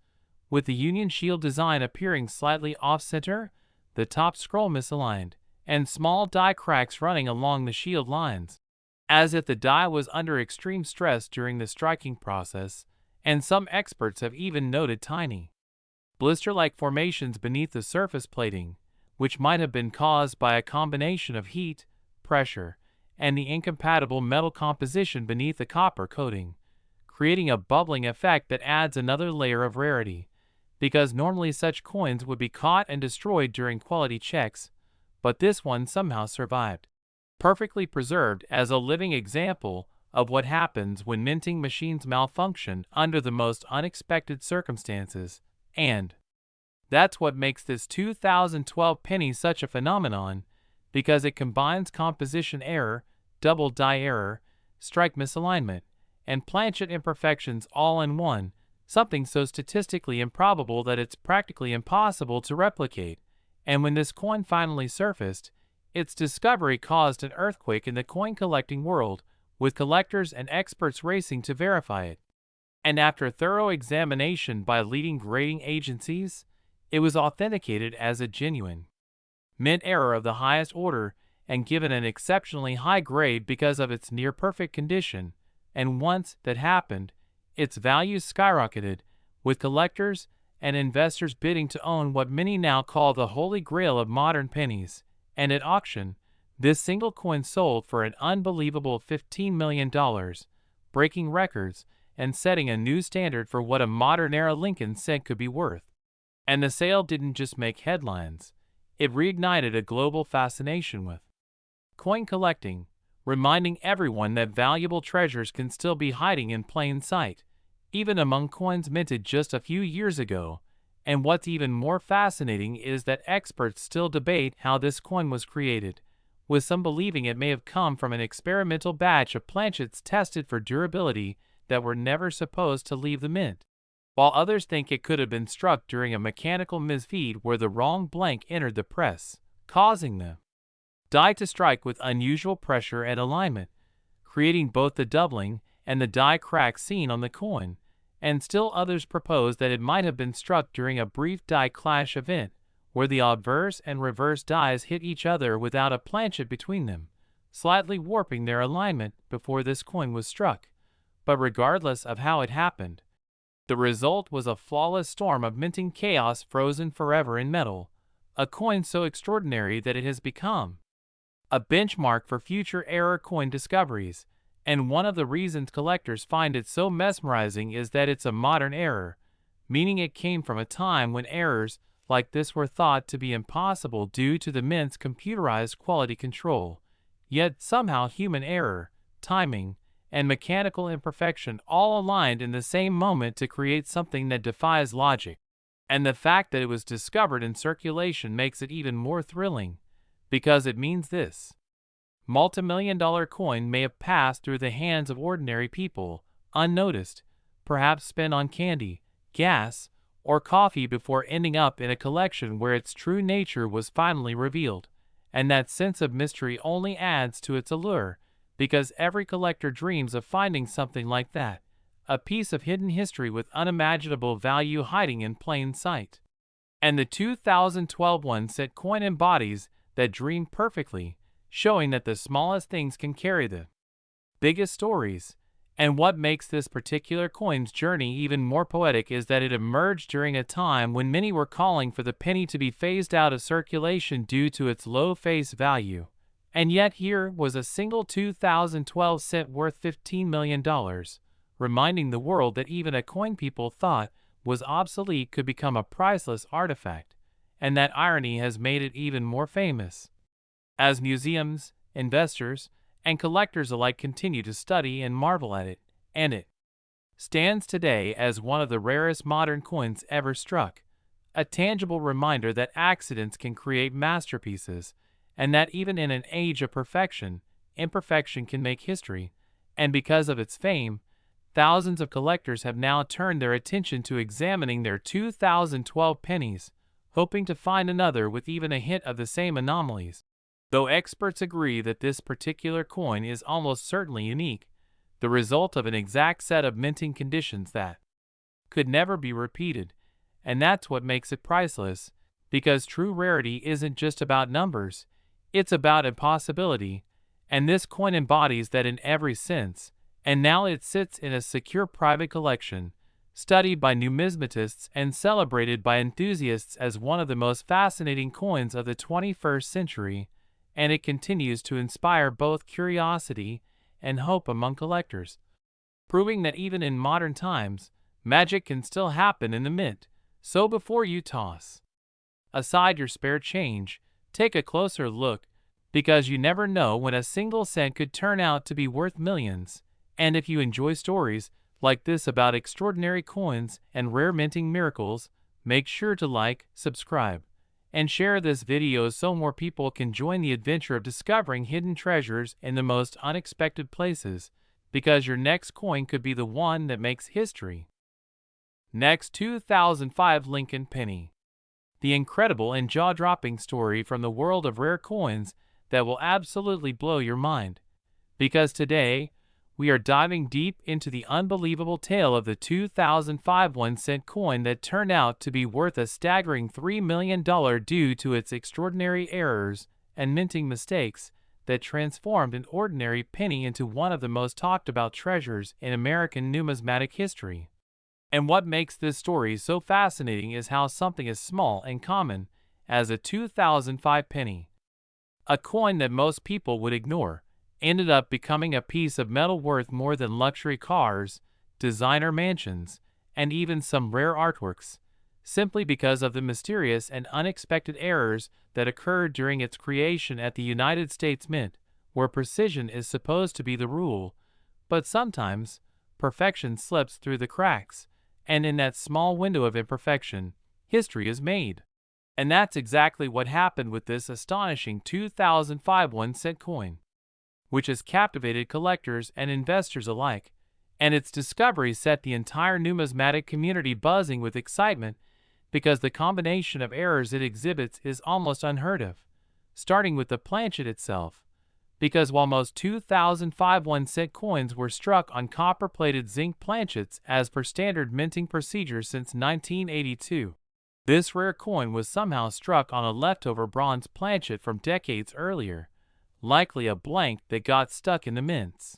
with the Union Shield design appearing slightly off-center, the top scroll misaligned, and small die cracks running along the shield lines, as if the die was under extreme stress during the striking process. And some experts have even noted tiny blister-like formations beneath the surface plating, which might have been caused by a combination of heat, pressure, and the incompatible metal composition beneath the copper coating, creating a bubbling effect that adds another layer of rarity, because normally such coins would be caught and destroyed during quality checks, but this one somehow survived, perfectly preserved as a living example of what happens when minting machines malfunction under the most unexpected circumstances, and that's what makes this 2012 penny such a phenomenon, because it combines composition error, double die error, strike misalignment, and planchet imperfections all in one, something so statistically improbable that it's practically impossible to replicate. And when this coin finally surfaced, its discovery caused an earthquake in the coin collecting world, with collectors and experts racing to verify it. And after thorough examination by leading grading agencies, it was authenticated as a genuine mint error of the highest order and given an exceptionally high grade because of its near-perfect condition. And once that happened, its value skyrocketed, with collectors and investors bidding to own what many now call the holy grail of modern pennies. And at auction, this single coin sold for an unbelievable $15 million, breaking records and setting a new standard for what a modern-era Lincoln cent could be worth. And the sale didn't just make headlines, it reignited a global fascination with coin collecting, reminding everyone that valuable treasures can still be hiding in plain sight, even among coins minted just a few years ago. And what's even more fascinating is that experts still debate how this coin was created, with some believing it may have come from an experimental batch of planchets tested for durability that were never supposed to leave the mint, while others think it could have been struck during a mechanical misfeed where the wrong blank entered the press, causing the die to strike with unusual pressure and alignment, creating both the doubling and the die crack seen on the coin. And still others propose that it might have been struck during a brief die clash event, where the obverse and reverse dies hit each other without a planchet between them, slightly warping their alignment before this coin was struck. But regardless of how it happened, the result was a flawless storm of minting chaos frozen forever in metal, a coin so extraordinary that it has become a benchmark for future era coin discoveries. And one of the reasons collectors find it so mesmerizing is that it's a modern error, meaning it came from a time when errors like this were thought to be impossible due to the mint's computerized quality control. Yet somehow human error, timing, and mechanical imperfection all aligned in the same moment to create something that defies logic. And the fact that it was discovered in circulation makes it even more thrilling, because it means this multimillion-dollar coin may have passed through the hands of ordinary people, unnoticed, perhaps spent on candy, gas, or coffee before ending up in a collection where its true nature was finally revealed. And that sense of mystery only adds to its allure, because every collector dreams of finding something like that, a piece of hidden history with unimaginable value hiding in plain sight. And the 2012 1-cent coin embodies that dream perfectly, showing that the smallest things can carry the biggest stories. And what makes this particular coin's journey even more poetic is that it emerged during a time when many were calling for the penny to be phased out of circulation due to its low face value. And yet here was a single 2012 cent worth $15 million, reminding the world that even a coin people thought was obsolete could become a priceless artifact. And that irony has made it even more famous, as museums, investors, and collectors alike continue to study and marvel at it. And it stands today as one of the rarest modern coins ever struck, a tangible reminder that accidents can create masterpieces, and that even in an age of perfection, imperfection can make history. And because of its fame, thousands of collectors have now turned their attention to examining their 2012 pennies, hoping to find another with even a hint of the same anomalies. Though experts agree that this particular coin is almost certainly unique, the result of an exact set of minting conditions that could never be repeated. And that's what makes it priceless, because true rarity isn't just about numbers, it's about impossibility, and this coin embodies that in every sense. And now it sits in a secure private collection, studied by numismatists and celebrated by enthusiasts as one of the most fascinating coins of the 21st century. And it continues to inspire both curiosity and hope among collectors, proving that even in modern times, magic can still happen in the mint. So before you toss aside your spare change, take a closer look, because you never know when a single cent could turn out to be worth millions. And if you enjoy stories like this about extraordinary coins and rare minting miracles, make sure to like, subscribe, and share this video so more people can join the adventure of discovering hidden treasures in the most unexpected places, because your next coin could be the one that makes history. Next, 2005 Lincoln Penny. The incredible and jaw-dropping story from the world of rare coins that will absolutely blow your mind. Because today, we are diving deep into the unbelievable tale of the 2005 1-cent coin that turned out to be worth a staggering $3 million due to its extraordinary errors and minting mistakes that transformed an ordinary penny into one of the most talked about treasures in American numismatic history. And what makes this story so fascinating is how something as small and common as a 2005 penny, a coin that most people would ignore, ended up becoming a piece of metal worth more than luxury cars, designer mansions, and even some rare artworks, simply because of the mysterious and unexpected errors that occurred during its creation at the United States Mint, where precision is supposed to be the rule, but sometimes perfection slips through the cracks, and in that small window of imperfection, history is made. And that's exactly what happened with this astonishing 2005 1-cent coin, which has captivated collectors and investors alike, and its discovery set the entire numismatic community buzzing with excitement because the combination of errors it exhibits is almost unheard of, starting with the planchet itself, because while most 2005 1-cent coins were struck on copper-plated zinc planchets as per standard minting procedure since 1982, this rare coin was somehow struck on a leftover bronze planchet from decades earlier, likely a blank that got stuck in the mint's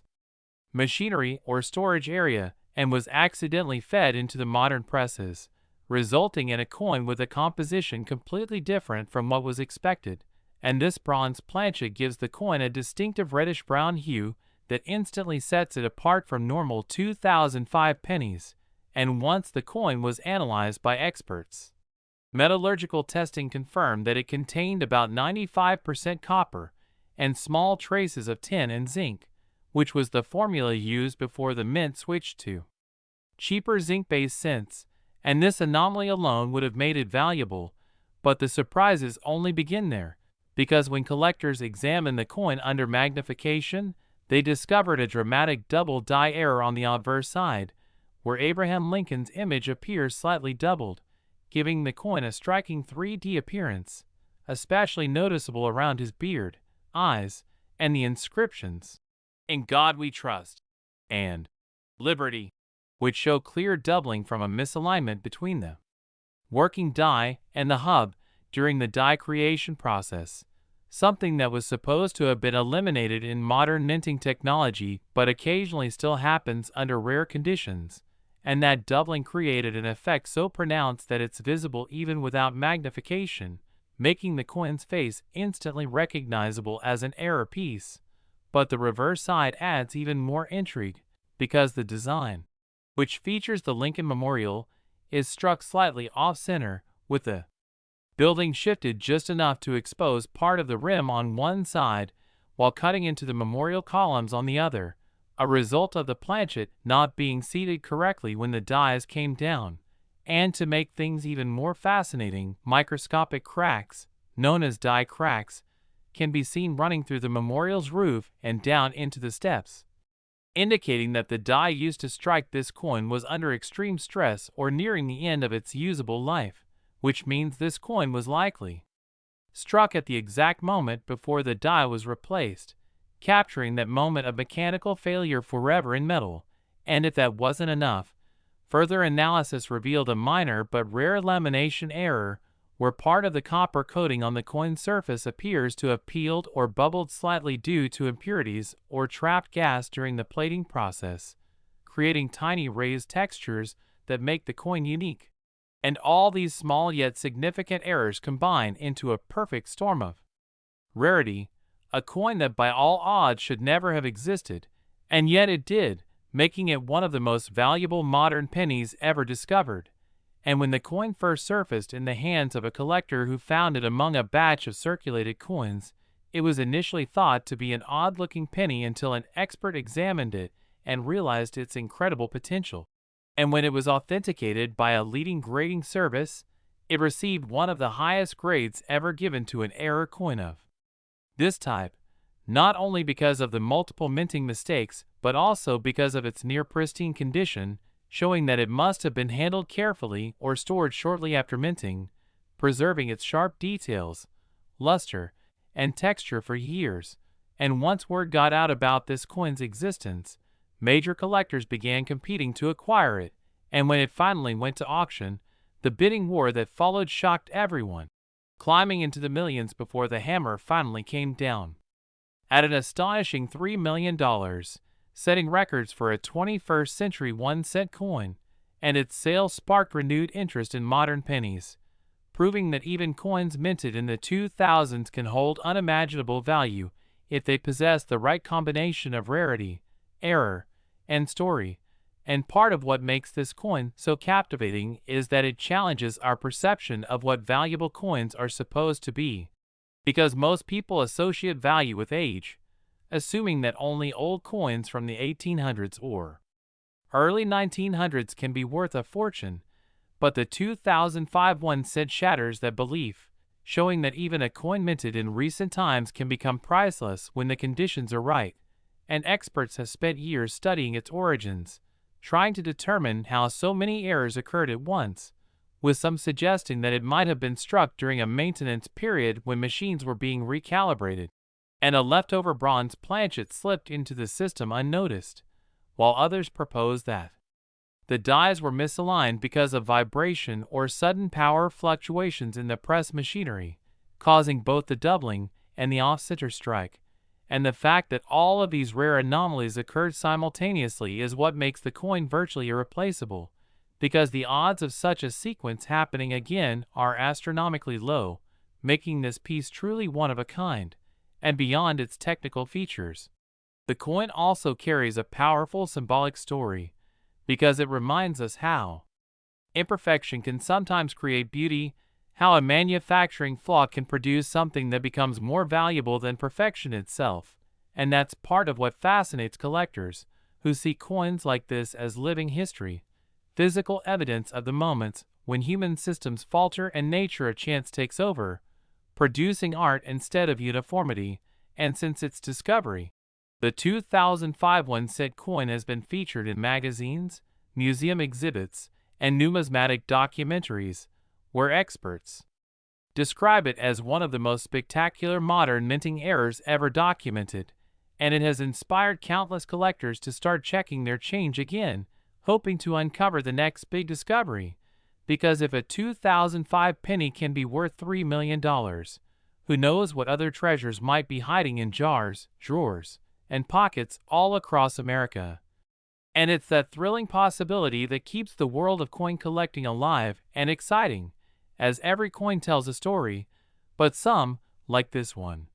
machinery or storage area and was accidentally fed into the modern presses, resulting in a coin with a composition completely different from what was expected. And this bronze planchet gives the coin a distinctive reddish-brown hue that instantly sets it apart from normal 2005 pennies. And once the coin was analyzed by experts, metallurgical testing confirmed that it contained about 95% copper and small traces of tin and zinc, which was the formula used before the mint switched to cheaper zinc-based cents, and this anomaly alone would have made it valuable. But the surprises only begin there, because when collectors examined the coin under magnification, they discovered a dramatic double die error on the obverse side, where Abraham Lincoln's image appears slightly doubled, giving the coin a striking 3D appearance, especially noticeable around his beard, eyes, and the inscriptions, "In God We Trust," and "Liberty," which show clear doubling from a misalignment between the working die and the hub during the die creation process, something that was supposed to have been eliminated in modern minting technology but occasionally still happens under rare conditions, and that doubling created an effect so pronounced that it's visible even without magnification, making the coin's face instantly recognizable as an error piece. But the reverse side adds even more intrigue, because the design, which features the Lincoln Memorial, is struck slightly off-center, with the building shifted just enough to expose part of the rim on one side while cutting into the memorial columns on the other, a result of the planchet not being seated correctly when the dies came down. And to make things even more fascinating, microscopic cracks, known as die cracks, can be seen running through the memorial's roof and down into the steps, indicating that the die used to strike this coin was under extreme stress or nearing the end of its usable life, which means this coin was likely struck at the exact moment before the die was replaced, capturing that moment of mechanical failure forever in metal. And if that wasn't enough, further analysis revealed a minor but rare lamination error, where part of the copper coating on the coin surface appears to have peeled or bubbled slightly due to impurities or trapped gas during the plating process, creating tiny raised textures that make the coin unique. And all these small yet significant errors combine into a perfect storm of rarity, a coin that by all odds should never have existed, and yet it did, making it one of the most valuable modern pennies ever discovered. And when the coin first surfaced in the hands of a collector who found it among a batch of circulated coins, it was initially thought to be an odd-looking penny until an expert examined it and realized its incredible potential. And when it was authenticated by a leading grading service, it received one of the highest grades ever given to an error coin of this type, not only because of the multiple minting mistakes, but also because of its near pristine condition, showing that it must have been handled carefully or stored shortly after minting, preserving its sharp details, luster, and texture for years. And once word got out about this coin's existence, major collectors began competing to acquire it, and when it finally went to auction, the bidding war that followed shocked everyone, climbing into the millions before the hammer finally came down at an astonishing $3 million, setting records for a 21st century 1-cent coin, and its sale sparked renewed interest in modern pennies, proving that even coins minted in the 2000s can hold unimaginable value if they possess the right combination of rarity, error, and story. And part of what makes this coin so captivating is that it challenges our perception of what valuable coins are supposed to be. Because most people associate value with age, assuming that only old coins from the 1800s or early 1900s can be worth a fortune, but the 2005 1-cent shatters that belief, showing that even a coin minted in recent times can become priceless when the conditions are right, and experts have spent years studying its origins, trying to determine how so many errors occurred at once, with some suggesting that it might have been struck during a maintenance period when machines were being recalibrated, and a leftover bronze planchet slipped into the system unnoticed, while others propose that the dies were misaligned because of vibration or sudden power fluctuations in the press machinery, causing both the doubling and the off-center strike. And the fact that all of these rare anomalies occurred simultaneously is what makes the coin virtually irreplaceable, because the odds of such a sequence happening again are astronomically low, making this piece truly one of a kind, and beyond its technical features. The coin also carries a powerful symbolic story, because it reminds us how imperfection can sometimes create beauty, how a manufacturing flaw can produce something that becomes more valuable than perfection itself, and that's part of what fascinates collectors, who see coins like this as living history, physical evidence of the moments when human systems falter and nature a chance takes over, producing art instead of uniformity. And since its discovery, the 2005 1-cent coin has been featured in magazines, museum exhibits, and numismatic documentaries, where experts describe it as one of the most spectacular modern minting errors ever documented, and it has inspired countless collectors to start checking their change again, hoping to uncover the next big discovery. Because if a 2005 penny can be worth $3 million, who knows what other treasures might be hiding in jars, drawers, and pockets all across America. And it's that thrilling possibility that keeps the world of coin collecting alive and exciting, as every coin tells a story, but some, like this one,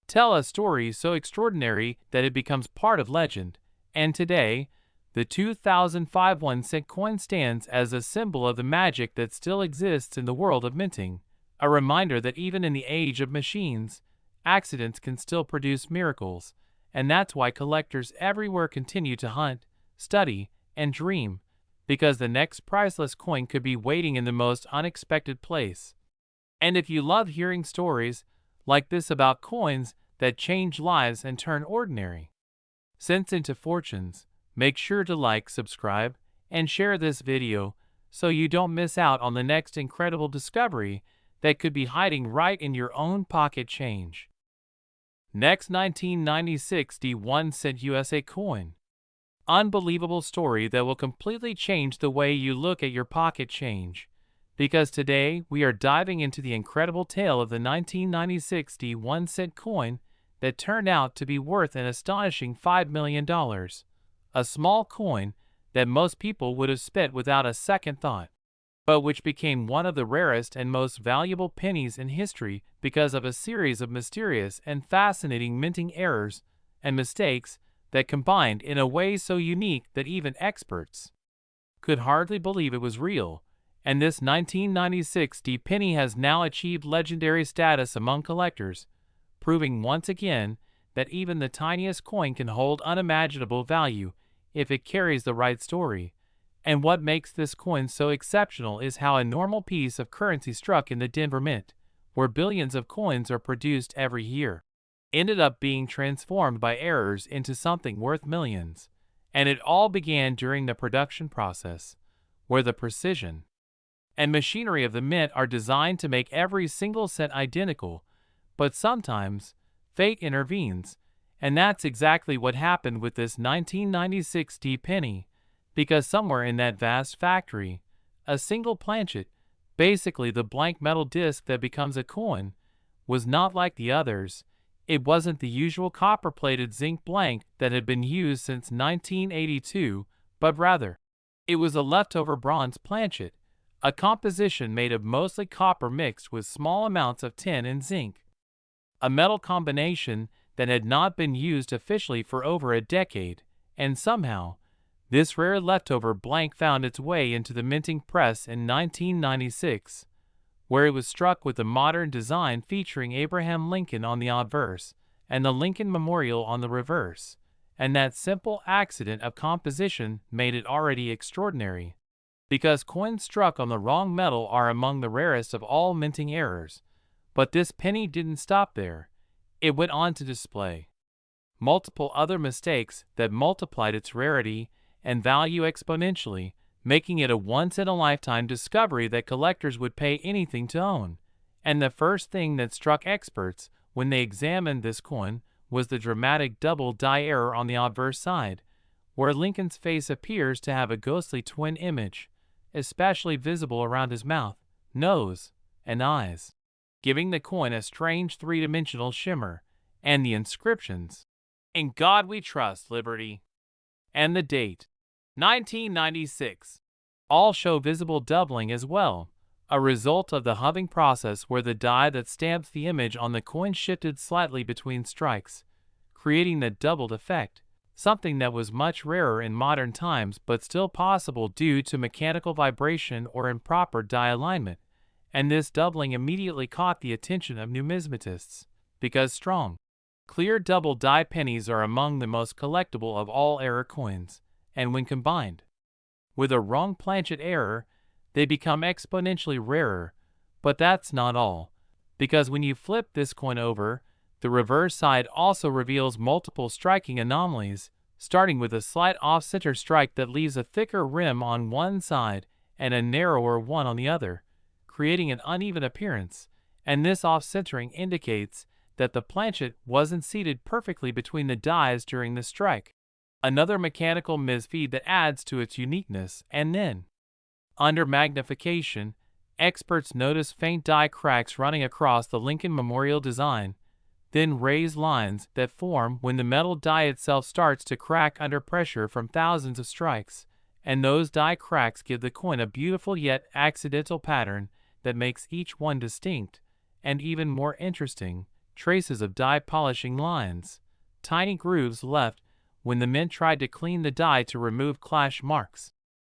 tell a story so extraordinary that it becomes part of legend. And today, the 2005 1-cent coin stands as a symbol of the magic that still exists in the world of minting, a reminder that even in the age of machines, accidents can still produce miracles, and that's why collectors everywhere continue to hunt, study, and dream, because the next priceless coin could be waiting in the most unexpected place. And if you love hearing stories like this about coins that change lives and turn ordinary cents into fortunes, make sure to like, subscribe, and share this video so you don't miss out on the next incredible discovery that could be hiding right in your own pocket change. Next, 1996 1-cent USA coin. Unbelievable story that will completely change the way you look at your pocket change. Because today we are diving into the incredible tale of the 1996 1-cent coin that turned out to be worth an astonishing $5 million. A small coin that most people would have spent without a second thought, but which became one of the rarest and most valuable pennies in history because of a series of mysterious and fascinating minting errors and mistakes that combined in a way so unique that even experts could hardly believe it was real. And this 1996 penny has now achieved legendary status among collectors, proving once again that even the tiniest coin can hold unimaginable value if it carries the right story. And what makes this coin so exceptional is how a normal piece of currency struck in the Denver Mint, where billions of coins are produced every year, ended up being transformed by errors into something worth millions. And it all began during the production process, where the precision and machinery of the mint are designed to make every single cent identical. But sometimes, fate intervenes, and that's exactly what happened with this 1996 D penny, because somewhere in that vast factory, a single planchet, basically the blank metal disc that becomes a coin, was not like the others. It wasn't the usual copper-plated zinc blank that had been used since 1982, but rather, it was a leftover bronze planchet, a composition made of mostly copper mixed with small amounts of tin and zinc. A metal combination that had not been used officially for over a decade, and somehow, this rare leftover blank found its way into the minting press in 1996, where it was struck with a modern design featuring Abraham Lincoln on the obverse and the Lincoln Memorial on the reverse, and that simple accident of composition made it already extraordinary. Because coins struck on the wrong metal are among the rarest of all minting errors. But this penny didn't stop there. It went on to display multiple other mistakes that multiplied its rarity and value exponentially, making it a once-in-a-lifetime discovery that collectors would pay anything to own. And the first thing that struck experts when they examined this coin was the dramatic double die error on the obverse side, where Lincoln's face appears to have a ghostly twin image, especially visible around his mouth, nose, and eyes, giving the coin a strange three-dimensional shimmer. And the inscriptions, "In God We Trust, Liberty," and the date, 1996, all show visible doubling as well, a result of the hubbing process where the die that stamps the image on the coin shifted slightly between strikes, creating the doubled effect, something that was much rarer in modern times but still possible due to mechanical vibration or improper die alignment. And this doubling immediately caught the attention of numismatists, because strong, clear double die pennies are among the most collectible of all error coins, and when combined with a wrong planchet error, they become exponentially rarer. But that's not all, because when you flip this coin over, the reverse side also reveals multiple striking anomalies, starting with a slight off-center strike that leaves a thicker rim on one side and a narrower one on the other, creating an uneven appearance. And this off-centering indicates that the planchet wasn't seated perfectly between the dies during the strike, another mechanical misfeed that adds to its uniqueness. And then, under magnification, experts notice faint die cracks running across the Lincoln Memorial design, then raised lines that form when the metal die itself starts to crack under pressure from thousands of strikes, and those die cracks give the coin a beautiful yet accidental pattern that makes each one distinct, and even more interesting, traces of die polishing lines, tiny grooves left when the mint tried to clean the die to remove clash marks,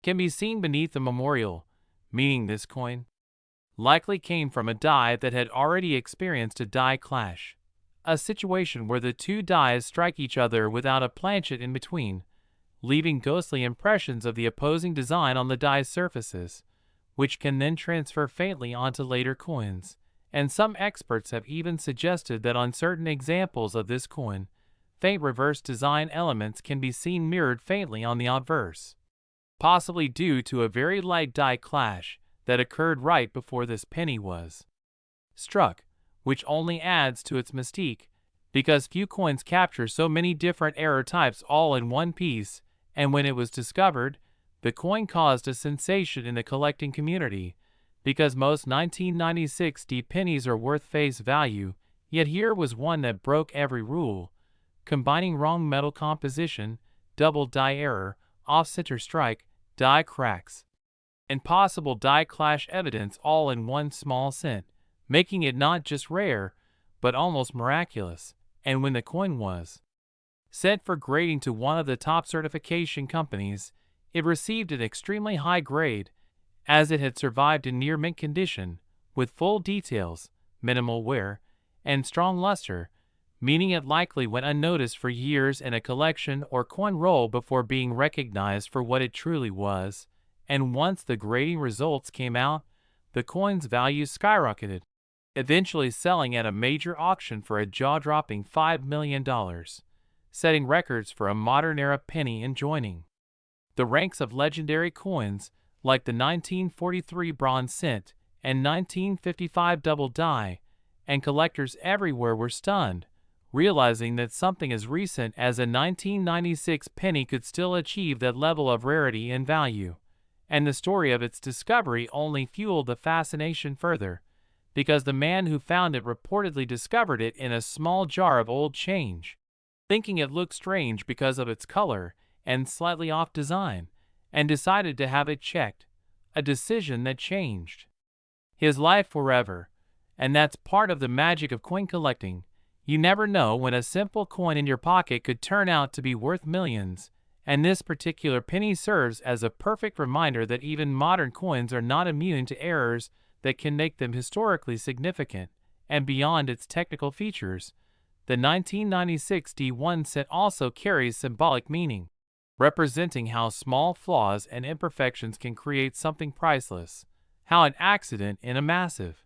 can be seen beneath the memorial, meaning this coin likely came from a die that had already experienced a die clash, a situation where the two dies strike each other without a planchet in between, leaving ghostly impressions of the opposing design on the die's surfaces, which can then transfer faintly onto later coins. And some experts have even suggested that on certain examples of this coin, faint reverse design elements can be seen mirrored faintly on the obverse, possibly due to a very light die clash that occurred right before this penny was struck, which only adds to its mystique, because few coins capture so many different error types all in one piece. And when it was discovered, the coin caused a sensation in the collecting community, because most 1996 D pennies are worth face value, yet here was one that broke every rule, combining wrong metal composition, double die error, off-center strike, die cracks, and possible die clash evidence all in one small cent, making it not just rare, but almost miraculous. And when the coin was sent for grading to one of the top certification companies, it received an extremely high grade, as it had survived in near mint condition, with full details, minimal wear, and strong luster, meaning it likely went unnoticed for years in a collection or coin roll before being recognized for what it truly was, and once the grading results came out, the coin's value skyrocketed, eventually selling at a major auction for a jaw-dropping $5 million, setting records for a modern-era penny and joining the ranks of legendary coins like the 1943 bronze cent and 1955 double die, and collectors everywhere were stunned, realizing that something as recent as a 1996 penny could still achieve that level of rarity and value. And the story of its discovery only fueled the fascination further, because the man who found it reportedly discovered it in a small jar of old change, thinking it looked strange because of its color and slightly off design, and decided to have it checked, a decision that changed his life forever. And that's part of the magic of coin collecting. You never know when a simple coin in your pocket could turn out to be worth millions, and this particular penny serves as a perfect reminder that even modern coins are not immune to errors that can make them historically significant. And beyond its technical features, the 1996 D1 cent also carries symbolic meaning, representing how small flaws and imperfections can create something priceless, how an accident in a massive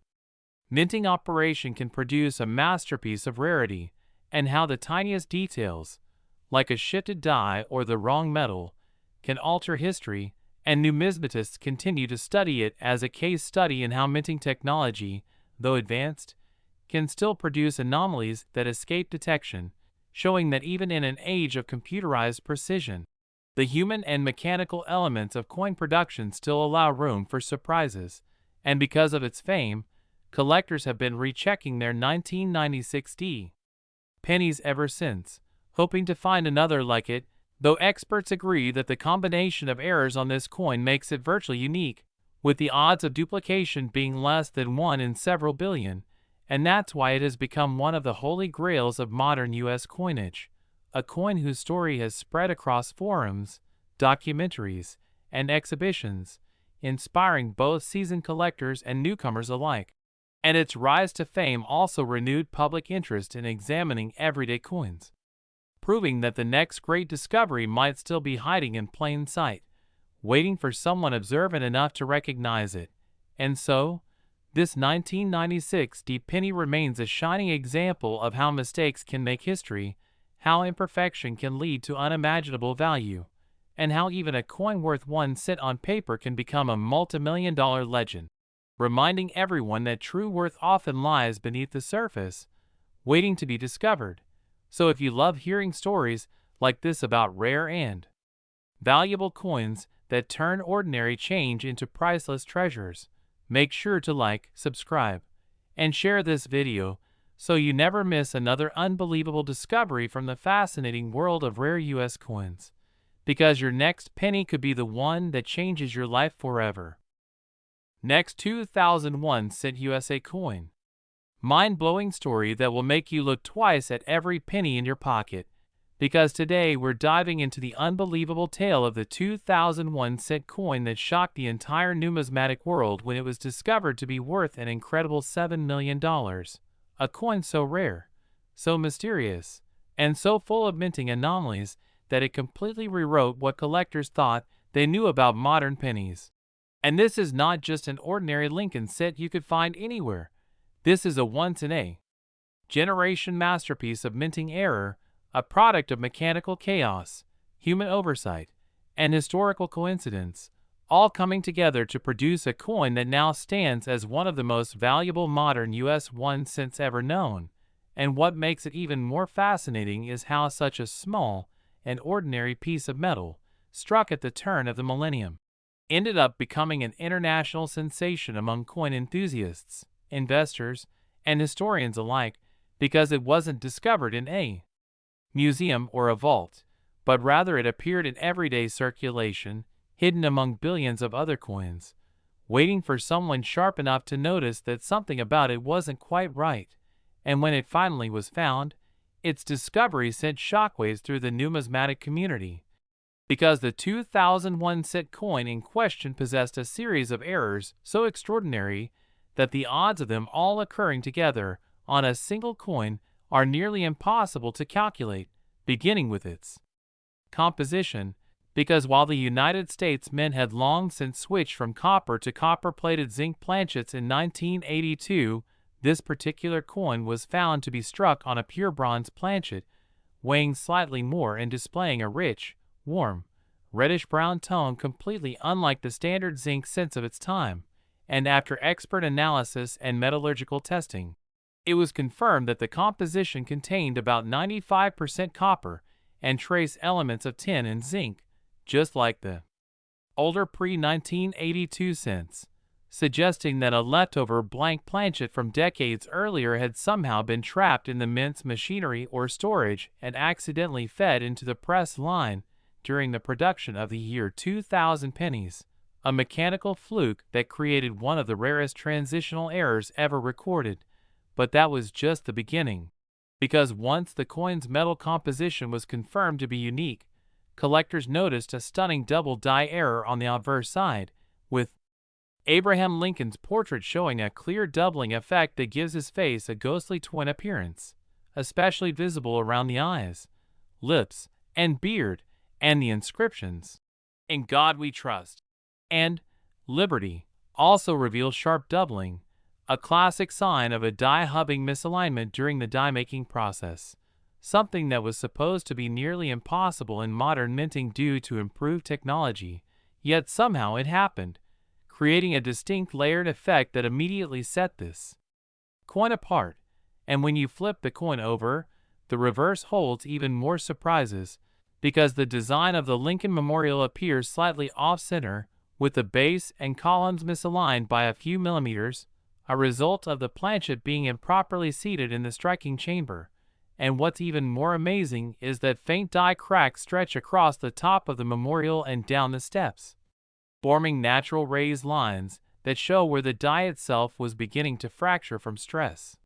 minting operation can produce a masterpiece of rarity, and how the tiniest details, like a shifted die or the wrong metal, can alter history. And numismatists continue to study it as a case study in how minting technology, though advanced, can still produce anomalies that escape detection, showing that even in an age of computerized precision, the human and mechanical elements of coin production still allow room for surprises. And because of its fame, collectors have been rechecking their 1996 D pennies ever since, hoping to find another like it, though experts agree that the combination of errors on this coin makes it virtually unique, with the odds of duplication being less than 1 in several billion, and that's why it has become one of the holy grails of modern U.S. coinage, a coin whose story has spread across forums, documentaries, and exhibitions, inspiring both seasoned collectors and newcomers alike. And its rise to fame also renewed public interest in examining everyday coins, proving that the next great discovery might still be hiding in plain sight, waiting for someone observant enough to recognize it. And so, this 1996 D penny remains a shining example of how mistakes can make history, how imperfection can lead to unimaginable value, and how even a coin worth 1 cent on paper can become a multi-million-dollar legend, reminding everyone that true worth often lies beneath the surface, waiting to be discovered. So if you love hearing stories like this about rare and valuable coins that turn ordinary change into priceless treasures, make sure to like, subscribe, and share this video so you never miss another unbelievable discovery from the fascinating world of rare U.S. coins, because your next penny could be the one that changes your life forever. Next, 2001 cent USA coin. Mind-blowing story that will make you look twice at every penny in your pocket, because today we're diving into the unbelievable tale of the 2001 cent coin that shocked the entire numismatic world when it was discovered to be worth an incredible $7 million. A coin so rare, so mysterious, and so full of minting anomalies that it completely rewrote what collectors thought they knew about modern pennies. And this is not just an ordinary Lincoln cent you could find anywhere. This is a once-in-a-generation masterpiece of minting error, a product of mechanical chaos, human oversight, and historical coincidence, all coming together to produce a coin that now stands as one of the most valuable modern U.S. 1 cents ever known. And what makes it even more fascinating is how such a small and ordinary piece of metal, struck at the turn of the millennium, ended up becoming an international sensation among coin enthusiasts, investors, and historians alike, because it wasn't discovered in a museum or a vault, but rather it appeared in everyday circulation, hidden among billions of other coins, waiting for someone sharp enough to notice that something about it wasn't quite right. And when it finally was found, its discovery sent shockwaves through the numismatic community, because the 2001 cent coin in question possessed a series of errors so extraordinary that the odds of them all occurring together on a single coin are nearly impossible to calculate, beginning with its composition, because while the United States Mint had long since switched from copper to copper-plated zinc planchets in 1982, this particular coin was found to be struck on a pure bronze planchet, weighing slightly more and displaying a rich, warm, reddish-brown tone completely unlike the standard zinc cents of its time, and after expert analysis and metallurgical testing, it was confirmed that the composition contained about 95% copper and trace elements of tin and zinc, just like the older pre-1982 cents, suggesting that a leftover blank planchet from decades earlier had somehow been trapped in the mint's machinery or storage and accidentally fed into the press line during the production of the year 2000 pennies, a mechanical fluke that created one of the rarest transitional errors ever recorded. But that was just the beginning, because once the coin's metal composition was confirmed to be unique, collectors noticed a stunning double die error on the obverse side, with Abraham Lincoln's portrait showing a clear doubling effect that gives his face a ghostly twin appearance, especially visible around the eyes, lips, and beard, and the inscriptions, "In God We Trust," and "Liberty," also reveal sharp doubling, a classic sign of a die hubbing misalignment during the die-making process, something that was supposed to be nearly impossible in modern minting due to improved technology, yet somehow it happened, creating a distinct layered effect that immediately set this coin apart. And when you flip the coin over, the reverse holds even more surprises, because the design of the Lincoln Memorial appears slightly off-center, with the base and columns misaligned by a few millimeters, a result of the planchet being improperly seated in the striking chamber. And what's even more amazing is that faint die cracks stretch across the top of the memorial and down the steps, forming natural raised lines that show where the die itself was beginning to fracture from stress.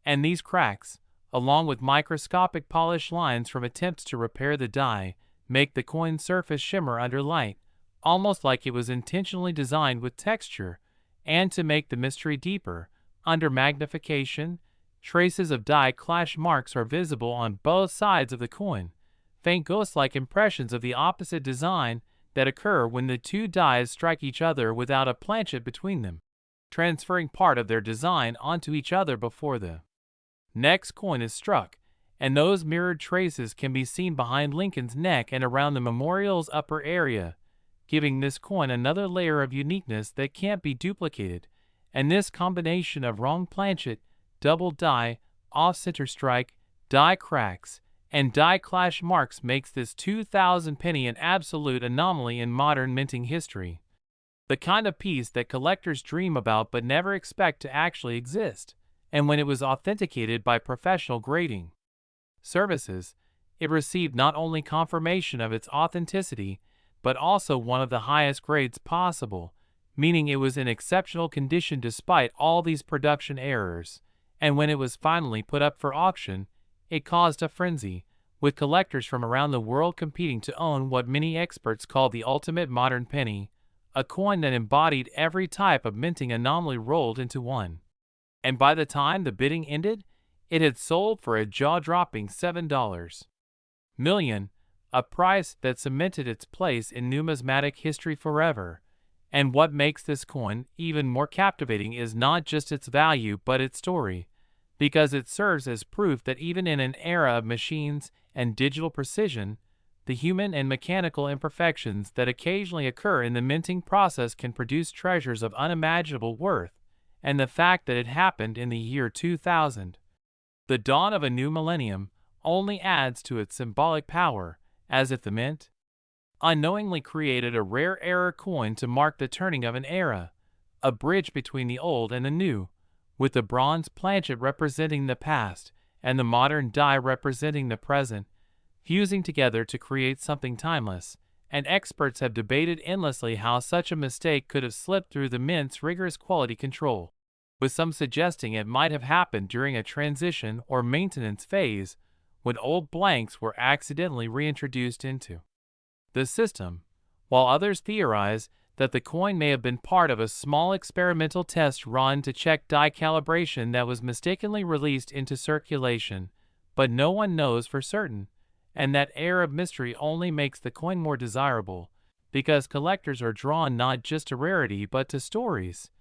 And these cracks, along with microscopic polished lines from attempts to repair the die, make the coin's surface shimmer under light, almost like it was intentionally designed with texture. And to make the mystery deeper, under magnification, traces of die clash marks are visible on both sides of the coin, faint ghost-like impressions of the opposite design that occur when the two dies strike each other without a planchet between them, transferring part of their design onto each other before the next coin is struck, and those mirrored traces can be seen behind Lincoln's neck and around the memorial's upper area, giving this coin another layer of uniqueness that can't be duplicated. And this combination of wrong planchet, double die, off-center strike, die cracks, and die clash marks makes this 2000 penny an absolute anomaly in modern minting history. The kind of piece that collectors dream about but never expect to actually exist. And when it was authenticated by professional grading services, it received not only confirmation of its authenticity, but also one of the highest grades possible, meaning it was in exceptional condition despite all these production errors. And when it was finally put up for auction, it caused a frenzy, with collectors from around the world competing to own what many experts call the ultimate modern penny, a coin that embodied every type of minting anomaly rolled into one. And by the time the bidding ended, it had sold for a jaw-dropping $7 million, a price that cemented its place in numismatic history forever. And what makes this coin even more captivating is not just its value but its story, because it serves as proof that even in an era of machines and digital precision, the human and mechanical imperfections that occasionally occur in the minting process can produce treasures of unimaginable worth. And the fact that it happened in the year 2000, the dawn of a new millennium, only adds to its symbolic power, as if the mint unknowingly created a rare error coin to mark the turning of an era, a bridge between the old and the new, with the bronze planchet representing the past and the modern die representing the present, fusing together to create something timeless. And experts have debated endlessly how such a mistake could have slipped through the mint's rigorous quality control, with some suggesting it might have happened during a transition or maintenance phase when old blanks were accidentally reintroduced into the system, while others theorize that the coin may have been part of a small experimental test run to check die calibration that was mistakenly released into circulation. but no one knows for certain, and that air of mystery only makes the coin more desirable, because collectors are drawn not just to rarity but to stories.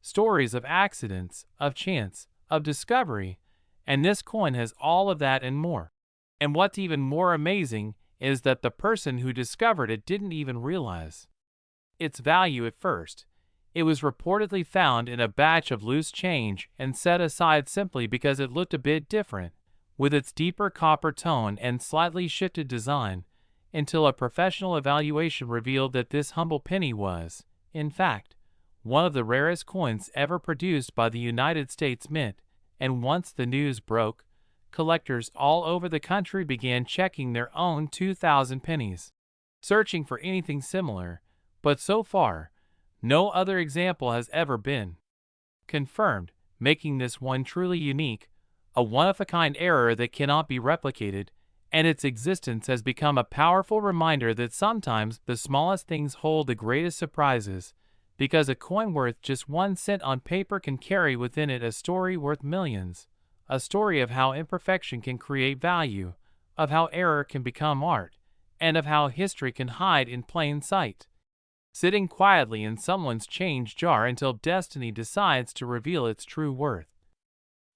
Stories of accidents, of chance, of discovery, and this coin has all of that and more. And what's even more amazing is that the person who discovered it didn't even realize its value at first. It was reportedly found in a batch of loose change and set aside simply because it looked a bit different, with its deeper copper tone and slightly shifted design, until a professional evaluation revealed that this humble penny was, in fact, one of the rarest coins ever produced by the United States Mint. And once the news broke, collectors all over the country began checking their own 2,000 pennies, searching for anything similar, but so far, no other example has ever been confirmed, making this one truly unique, a one-of-a-kind error that cannot be replicated, and its existence has become a powerful reminder that sometimes the smallest things hold the greatest surprises, because a coin worth just 1 cent on paper can carry within it a story worth millions, a story of how imperfection can create value, of how error can become art, and of how history can hide in plain sight, sitting quietly in someone's change jar until destiny decides to reveal its true worth.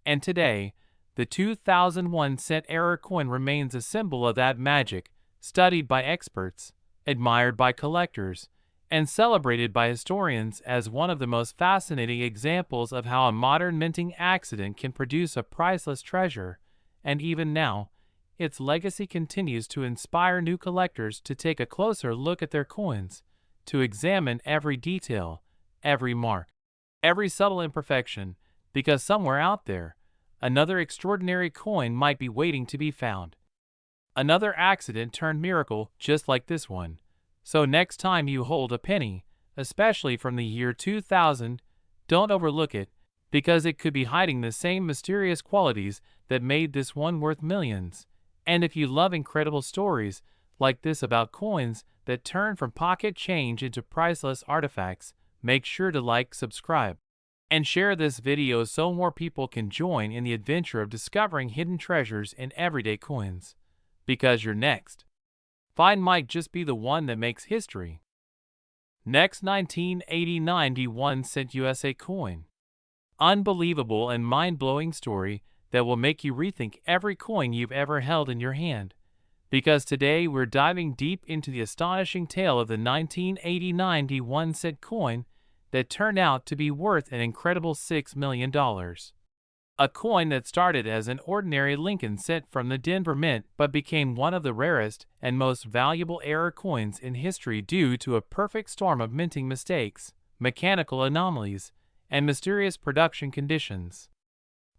And today, the 2001 cent error coin remains a symbol of that magic, studied by experts, admired by collectors, and celebrated by historians as one of the most fascinating examples of how a modern minting accident can produce a priceless treasure. And even now, its legacy continues to inspire new collectors to take a closer look at their coins, to examine every detail, every mark, every subtle imperfection, because somewhere out there, another extraordinary coin might be waiting to be found. Another accident turned miracle just like this one. So next time you hold a penny, especially from the year 2000, don't overlook it, because it could be hiding the same mysterious qualities that made this one worth millions. And if you love incredible stories like this about coins that turn from pocket change into priceless artifacts, make sure to like, subscribe, and share this video so more people can join in the adventure of discovering hidden treasures in everyday coins. Because your next find might just be the one that makes history. Next, 1980 1 cent USA coin. Unbelievable and mind-blowing story that will make you rethink every coin you've ever held in your hand. Because today we're diving deep into the astonishing tale of the 1980 1 cent coin that turned out to be worth an incredible $6 million. A coin that started as an ordinary Lincoln cent from the Denver Mint but became one of the rarest and most valuable error coins in history due to a perfect storm of minting mistakes, mechanical anomalies, and mysterious production conditions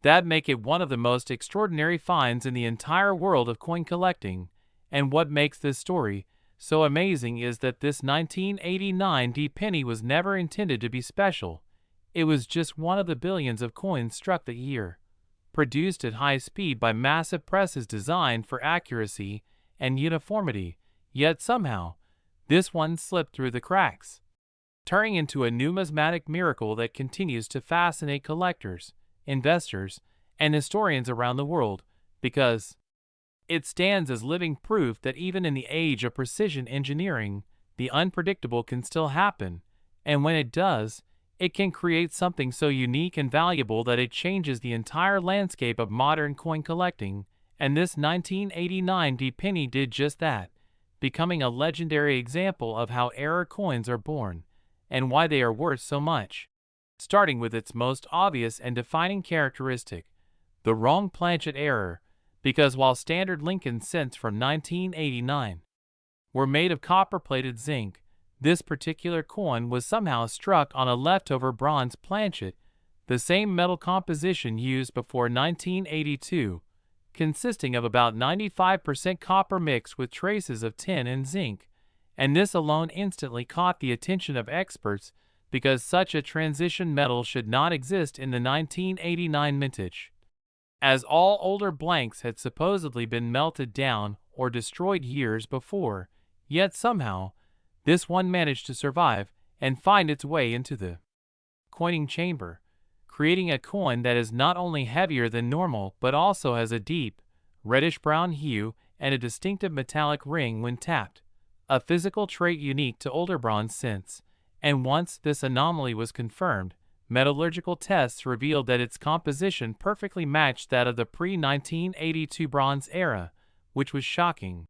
that make it one of the most extraordinary finds in the entire world of coin collecting. And what makes this story so amazing is that this 1989 penny was never intended to be special. It was just one of the billions of coins struck that year, produced at high speed by massive presses designed for accuracy and uniformity, yet somehow, this one slipped through the cracks, turning into a numismatic miracle that continues to fascinate collectors, investors, and historians around the world, because it stands as living proof that even in the age of precision engineering, the unpredictable can still happen, and when it does, it can create something so unique and valuable that it changes the entire landscape of modern coin collecting. And this 1989 penny did just that, becoming a legendary example of how error coins are born, and why they are worth so much. Starting with its most obvious and defining characteristic, the wrong planchet error, because while standard Lincoln cents from 1989 were made of copper-plated zinc, this particular coin was somehow struck on a leftover bronze planchet, the same metal composition used before 1982, consisting of about 95% copper mixed with traces of tin and zinc, and this alone instantly caught the attention of experts because such a transition metal should not exist in the 1989 mintage, as all older blanks had supposedly been melted down or destroyed years before, yet somehow, this one managed to survive and find its way into the coining chamber, creating a coin that is not only heavier than normal but also has a deep, reddish-brown hue, and a distinctive metallic ring when tapped, a physical trait unique to older bronze since. And once this anomaly was confirmed, metallurgical tests revealed that its composition perfectly matched that of the pre-1982 Bronze Era, which was shocking,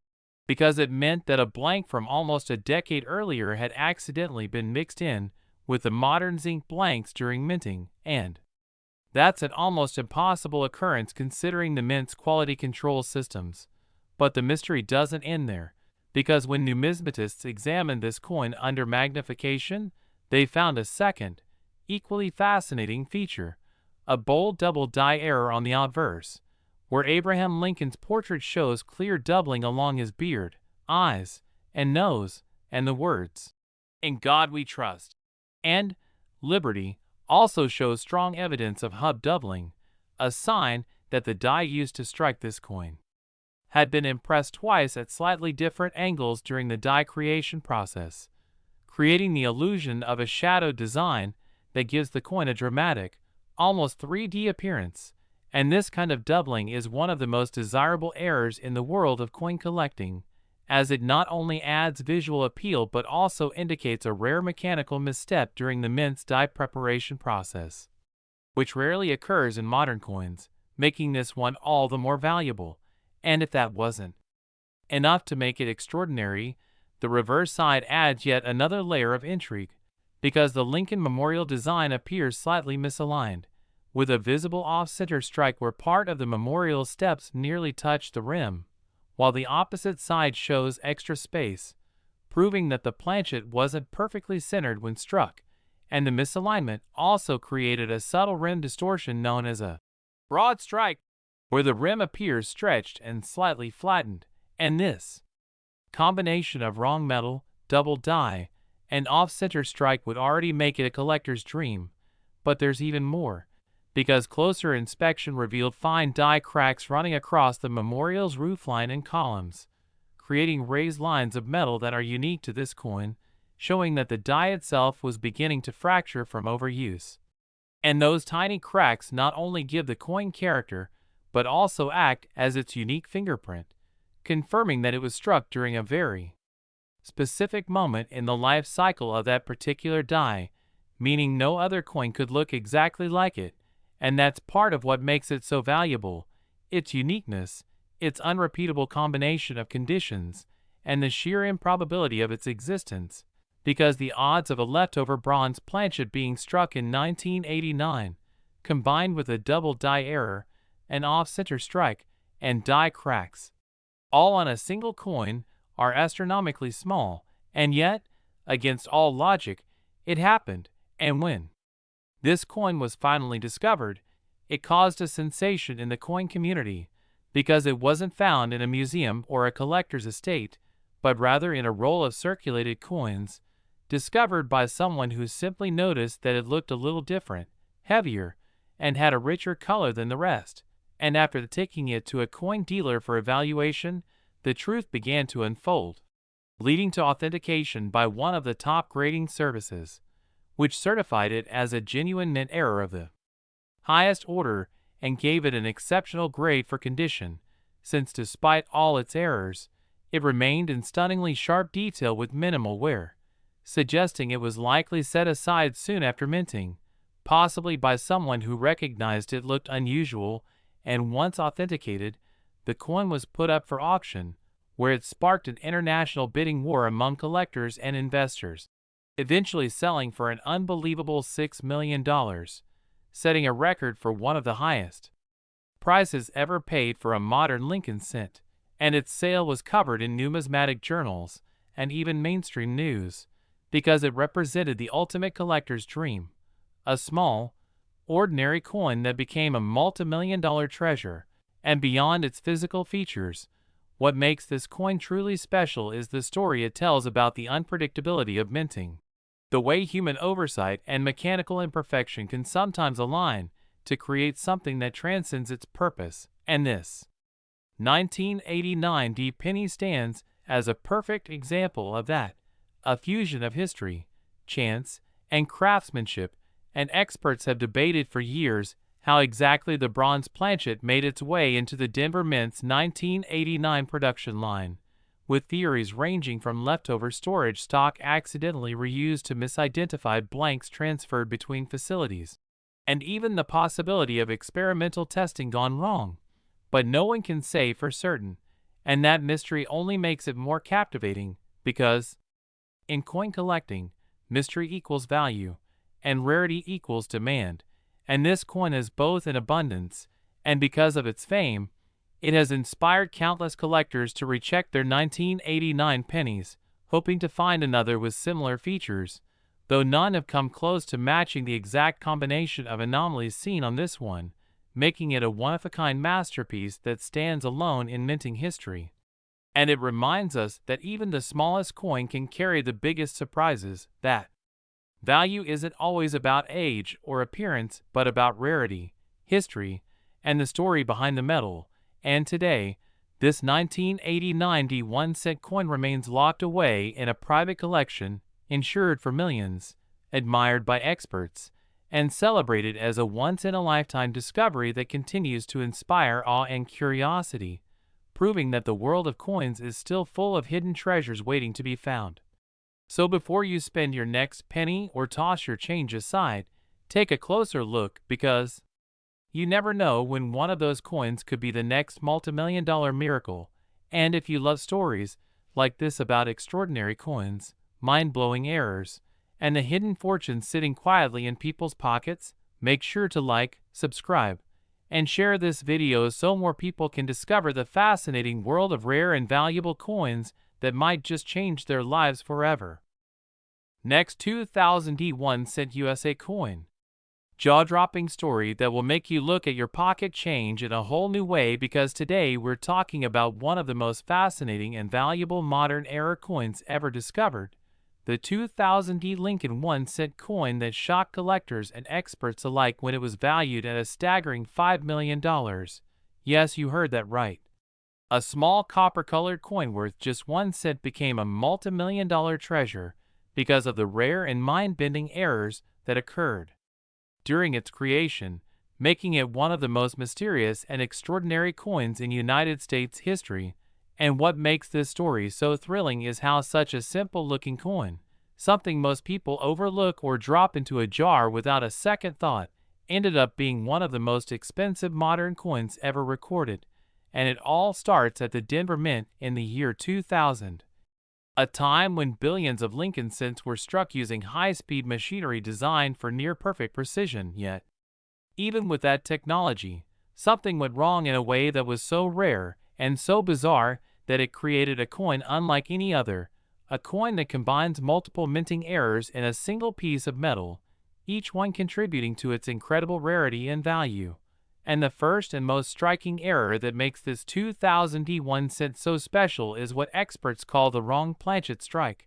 because it meant that a blank from almost a decade earlier had accidentally been mixed in with the modern zinc blanks during minting, and that's an almost impossible occurrence considering the mint's quality control systems. But the mystery doesn't end there, because when numismatists examined this coin under magnification, they found a second, equally fascinating feature, a bold double die error on the obverse, where Abraham Lincoln's portrait shows clear doubling along his beard, eyes, and nose, and the words, "In God we trust," and "Liberty" also shows strong evidence of hub doubling, a sign that the die used to strike this coin had been impressed twice at slightly different angles during the die creation process, creating the illusion of a shadowed design that gives the coin a dramatic, almost 3D appearance. And this kind of doubling is one of the most desirable errors in the world of coin collecting, as it not only adds visual appeal but also indicates a rare mechanical misstep during the mint's die preparation process, which rarely occurs in modern coins, making this one all the more valuable. And if that wasn't enough to make it extraordinary, the reverse side adds yet another layer of intrigue, because the Lincoln Memorial design appears slightly misaligned, with a visible off-center strike where part of the memorial steps nearly touch the rim, while the opposite side shows extra space, proving that the planchet wasn't perfectly centered when struck, and the misalignment also created a subtle rim distortion known as a broad strike, where the rim appears stretched and slightly flattened. And this combination of wrong metal, double die, and off-center strike would already make it a collector's dream. But there's even more, because closer inspection revealed fine die cracks running across the memorial's roofline and columns, creating raised lines of metal that are unique to this coin, showing that the die itself was beginning to fracture from overuse. And those tiny cracks not only give the coin character, but also act as its unique fingerprint, confirming that it was struck during a very specific moment in the life cycle of that particular die, meaning no other coin could look exactly like it. And that's part of what makes it so valuable, its uniqueness, its unrepeatable combination of conditions, and the sheer improbability of its existence, because the odds of a leftover bronze planchet being struck in 1989, combined with a double die error, an off-center strike, and die cracks, all on a single coin, are astronomically small. And yet, against all logic, it happened. And when this coin was finally discovered, it caused a sensation in the coin community, because it wasn't found in a museum or a collector's estate, but rather in a roll of circulated coins, discovered by someone who simply noticed that it looked a little different, heavier, and had a richer color than the rest. And after taking it to a coin dealer for evaluation, the truth began to unfold, leading to authentication by one of the top grading services, which certified it as a genuine mint error of the highest order and gave it an exceptional grade for condition, since despite all its errors, it remained in stunningly sharp detail with minimal wear, suggesting it was likely set aside soon after minting, possibly by someone who recognized it looked unusual. And once authenticated, the coin was put up for auction, where it sparked an international bidding war among collectors and investors, eventually selling for an unbelievable $6 million, setting a record for one of the highest prices ever paid for a modern Lincoln cent. And its sale was covered in numismatic journals and even mainstream news, because it represented the ultimate collector's dream, a small, ordinary coin that became a multi-million-dollar treasure. And beyond its physical features, what makes this coin truly special is the story it tells about the unpredictability of minting, the way human oversight and mechanical imperfection can sometimes align to create something that transcends its purpose. And this 1989 D penny stands as a perfect example of that, a fusion of history, chance, and craftsmanship. And experts have debated for years how exactly the bronze planchet made its way into the Denver Mint's 1989 production line, with theories ranging from leftover storage stock accidentally reused to misidentified blanks transferred between facilities, and even the possibility of experimental testing gone wrong. But no one can say for certain, and that mystery only makes it more captivating because, in coin collecting, mystery equals value, and rarity equals demand, and this coin is both in abundance, and because of its fame, it has inspired countless collectors to recheck their 1989 pennies, hoping to find another with similar features, though none have come close to matching the exact combination of anomalies seen on this one, making it a one-of-a-kind masterpiece that stands alone in minting history. And it reminds us that even the smallest coin can carry the biggest surprises, that value isn't always about age or appearance but about rarity, history, and the story behind the metal. And today, this 1989 1-cent coin remains locked away in a private collection, insured for millions, admired by experts, and celebrated as a once-in-a-lifetime discovery that continues to inspire awe and curiosity, proving that the world of coins is still full of hidden treasures waiting to be found. So before you spend your next penny or toss your change aside, take a closer look, because you never know when one of those coins could be the next multimillion-dollar miracle. And if you love stories like this about extraordinary coins, mind-blowing errors, and the hidden fortunes sitting quietly in people's pockets, make sure to like, subscribe, and share this video so more people can discover the fascinating world of rare and valuable coins that might just change their lives forever. Next, 2000 1-cent USA coin. Jaw-dropping story that will make you look at your pocket change in a whole new way, because today we're talking about one of the most fascinating and valuable modern-era coins ever discovered, the 2000 Lincoln 1-cent coin that shocked collectors and experts alike when it was valued at a staggering $5 million. Yes, you heard that right. A small copper-colored coin worth just 1 cent became a multi-million-dollar treasure because of the rare and mind-bending errors that occurred during its creation, making it one of the most mysterious and extraordinary coins in United States history. And what makes this story so thrilling is how such a simple-looking coin, something most people overlook or drop into a jar without a second thought, ended up being one of the most expensive modern coins ever recorded. And it all starts at the Denver Mint in the year 2000, a time when billions of Lincoln cents were struck using high-speed machinery designed for near-perfect precision. Yet, even with that technology, something went wrong in a way that was so rare and so bizarre that it created a coin unlike any other, a coin that combines multiple minting errors in a single piece of metal, each one contributing to its incredible rarity and value. And the first and most striking error that makes this 2000 1-cent so special is what experts call the wrong planchet strike,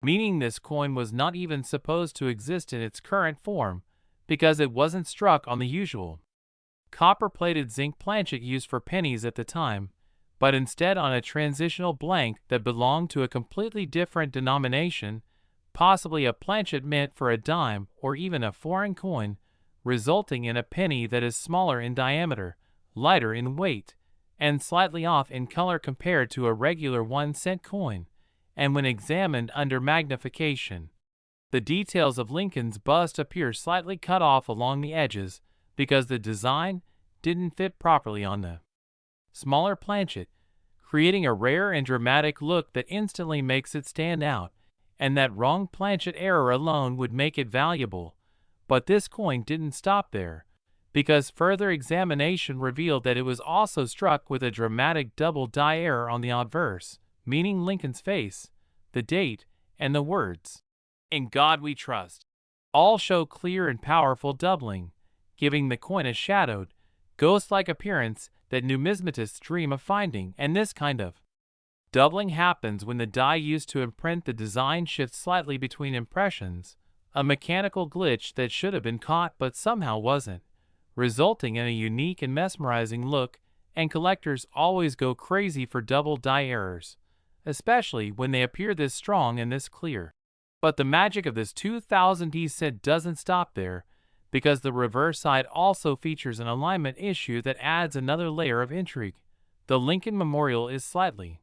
meaning this coin was not even supposed to exist in its current form because it wasn't struck on the usual copper-plated zinc planchet used for pennies at the time, but instead on a transitional blank that belonged to a completely different denomination, possibly a planchet meant for a dime or even a foreign coin, resulting in a penny that is smaller in diameter, lighter in weight, and slightly off in color compared to a regular 1-cent coin. And when examined under magnification, the details of Lincoln's bust appear slightly cut off along the edges because the design didn't fit properly on the smaller planchet, creating a rare and dramatic look that instantly makes it stand out. And that wrong planchet error alone would make it valuable. But this coin didn't stop there, because further examination revealed that it was also struck with a dramatic double die error on the obverse, meaning Lincoln's face, the date, and the words, "In God We Trust," all show clear and powerful doubling, giving the coin a shadowed, ghost-like appearance that numismatists dream of finding. And this kind of doubling happens when the die used to imprint the design shifts slightly between impressions, a mechanical glitch that should have been caught but somehow wasn't, resulting in a unique and mesmerizing look. And collectors always go crazy for double die errors, especially when they appear this strong and this clear. But the magic of this 2000 cent doesn't stop there, because the reverse side also features an alignment issue that adds another layer of intrigue. The Lincoln Memorial is slightly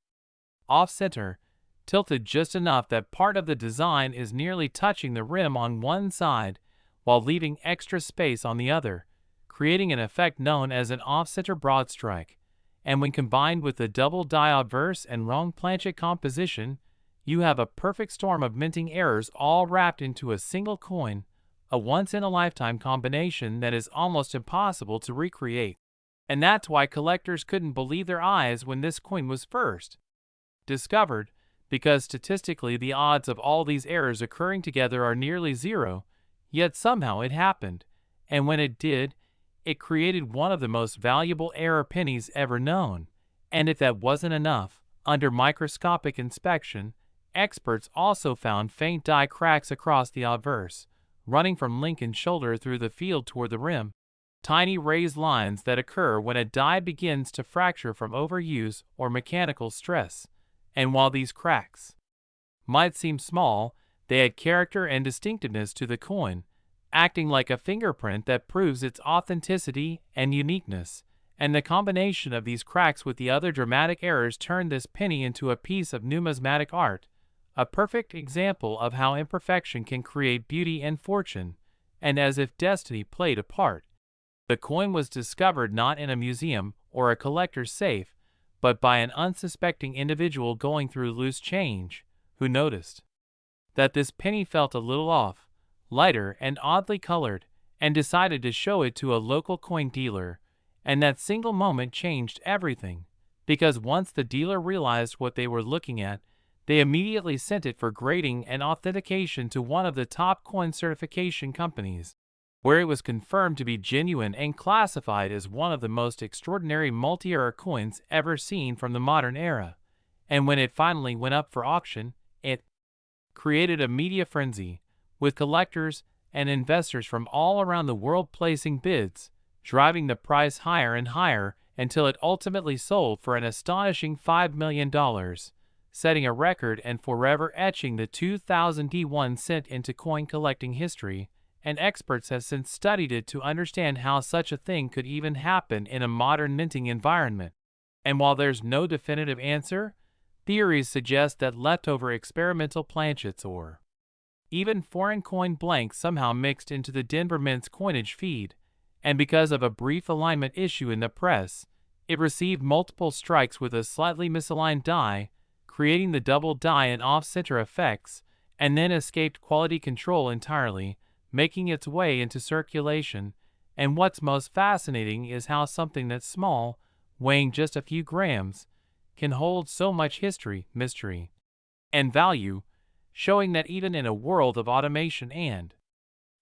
off-center, tilted just enough that part of the design is nearly touching the rim on one side while leaving extra space on the other, creating an effect known as an off-center broadstrike. And when combined with the double die obverse and wrong planchet composition, you have a perfect storm of minting errors all wrapped into a single coin, a once-in-a-lifetime combination that is almost impossible to recreate. And that's why collectors couldn't believe their eyes when this coin was first discovered, because statistically the odds of all these errors occurring together are nearly zero, yet somehow it happened, and when it did, it created one of the most valuable error pennies ever known. And if that wasn't enough, under microscopic inspection, experts also found faint die cracks across the obverse, running from Lincoln's shoulder through the field toward the rim, tiny raised lines that occur when a die begins to fracture from overuse or mechanical stress. And while these cracks might seem small, they add character and distinctiveness to the coin, acting like a fingerprint that proves its authenticity and uniqueness. And the combination of these cracks with the other dramatic errors turned this penny into a piece of numismatic art, a perfect example of how imperfection can create beauty and fortune. And as if destiny played a part, the coin was discovered not in a museum or a collector's safe, but by an unsuspecting individual going through loose change, who noticed that this penny felt a little off, lighter and oddly colored, and decided to show it to a local coin dealer. And that single moment changed everything, because once the dealer realized what they were looking at, they immediately sent it for grading and authentication to one of the top coin certification companies, where it was confirmed to be genuine and classified as one of the most extraordinary multi-era coins ever seen from the modern era. And when it finally went up for auction, it created a media frenzy, with collectors and investors from all around the world placing bids, driving the price higher and higher until it ultimately sold for an astonishing $5 million, setting a record and forever etching the 2000 D1 cent into coin collecting history. And experts have since studied it to understand how such a thing could even happen in a modern minting environment. And while there's no definitive answer, theories suggest that leftover experimental planchets or even foreign coin blanks somehow mixed into the Denver Mint's coinage feed, and because of a brief alignment issue in the press, it received multiple strikes with a slightly misaligned die, creating the double die and off-center effects, and then escaped quality control entirely, making its way into circulation. And what's most fascinating is how something that's small, weighing just a few grams, can hold so much history, mystery, and value, showing that even in a world of automation and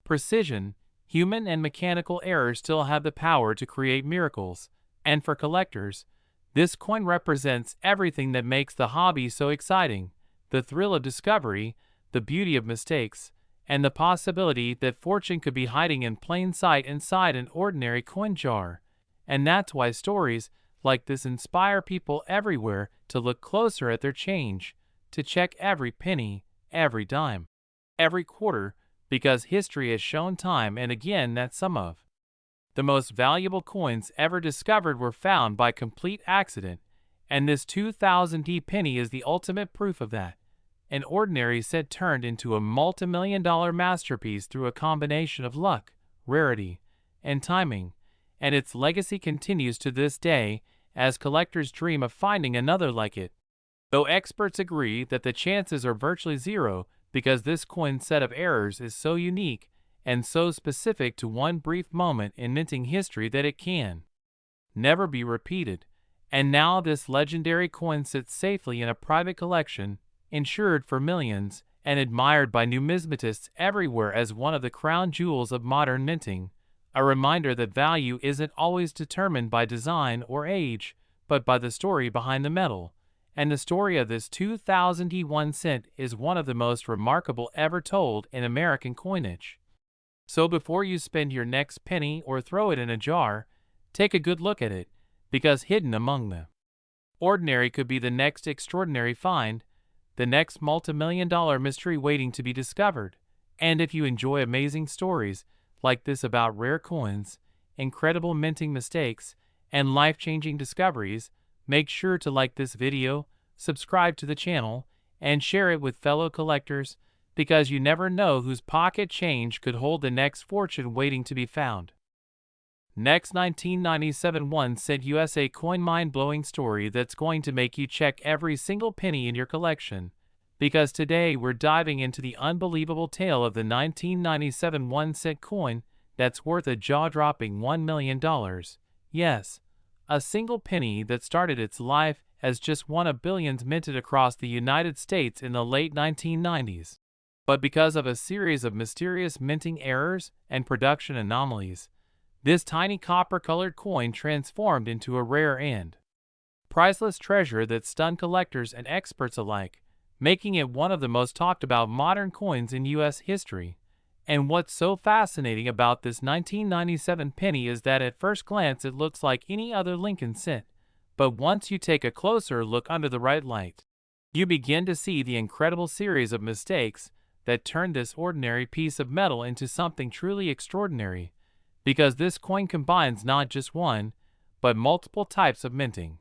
precision, human and mechanical errors still have the power to create miracles. And for collectors, this coin represents everything that makes the hobby so exciting: the thrill of discovery, the beauty of mistakes, and the possibility that fortune could be hiding in plain sight inside an ordinary coin jar. And that's why stories like this inspire people everywhere to look closer at their change, to check every penny, every dime, every quarter, because history has shown time and again that some of the most valuable coins ever discovered were found by complete accident, and this 2000 D penny is the ultimate proof of that. An ordinary set turned into a multi-million-dollar masterpiece through a combination of luck, rarity, and timing, and its legacy continues to this day as collectors dream of finding another like it. Though experts agree that the chances are virtually zero, because this coin's set of errors is so unique and so specific to one brief moment in minting history that it can never be repeated. And now this legendary coin sits safely in a private collection, insured for millions, and admired by numismatists everywhere as one of the crown jewels of modern minting, a reminder that value isn't always determined by design or age, but by the story behind the metal. And the story of this 2001 cent is one of the most remarkable ever told in American coinage. So before you spend your next penny or throw it in a jar, take a good look at it, because hidden among the ordinary could be the next extraordinary find, the next multi-million-dollar mystery waiting to be discovered. And if you enjoy amazing stories like this about rare coins, incredible minting mistakes, and life-changing discoveries, make sure to like this video, subscribe to the channel, and share it with fellow collectors, because you never know whose pocket change could hold the next fortune waiting to be found. Next, 1997 1-cent USA coin, mind-blowing story that's going to make you check every single penny in your collection. Because today we're diving into the unbelievable tale of the 1997 1-cent coin that's worth a jaw-dropping $1 million. Yes, a single penny that started its life as just one of billions minted across the United States in the late 1990s. But because of a series of mysterious minting errors and production anomalies, this tiny copper-colored coin transformed into a rare and priceless treasure that stunned collectors and experts alike, making it one of the most talked about modern coins in U.S. history. And what's so fascinating about this 1997 penny is that at first glance it looks like any other Lincoln cent, but once you take a closer look under the right light, you begin to see the incredible series of mistakes that turned this ordinary piece of metal into something truly extraordinary, because this coin combines not just one, but multiple types of minting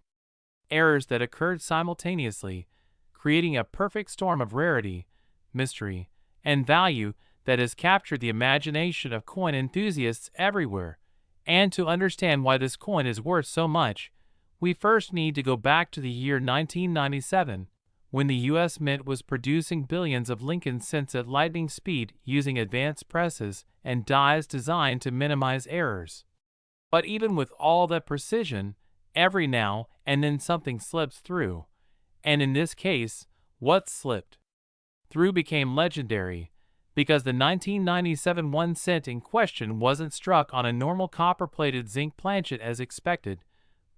errors that occurred simultaneously, creating a perfect storm of rarity, mystery, and value that has captured the imagination of coin enthusiasts everywhere. And to understand why this coin is worth so much, we first need to go back to the year 1997, when the U.S. Mint was producing billions of Lincoln cents at lightning speed using advanced presses and dies designed to minimize errors. But even with all that precision, every now and then something slips through. And in this case, what slipped through became legendary, because the 1997 1-cent in question wasn't struck on a normal copper-plated zinc planchet as expected,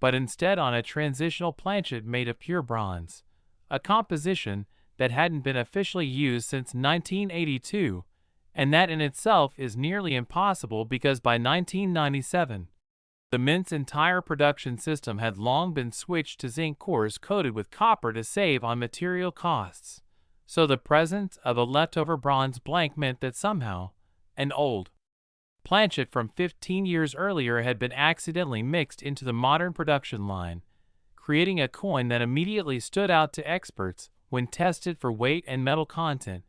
but instead on a transitional planchet made of pure bronze, a composition that hadn't been officially used since 1982, and that in itself is nearly impossible because by 1997, the Mint's entire production system had long been switched to zinc cores coated with copper to save on material costs. So the presence of a leftover bronze blank meant that somehow, an old planchet from 15 years earlier had been accidentally mixed into the modern production line, creating a coin that immediately stood out to experts when tested for weight and metal content,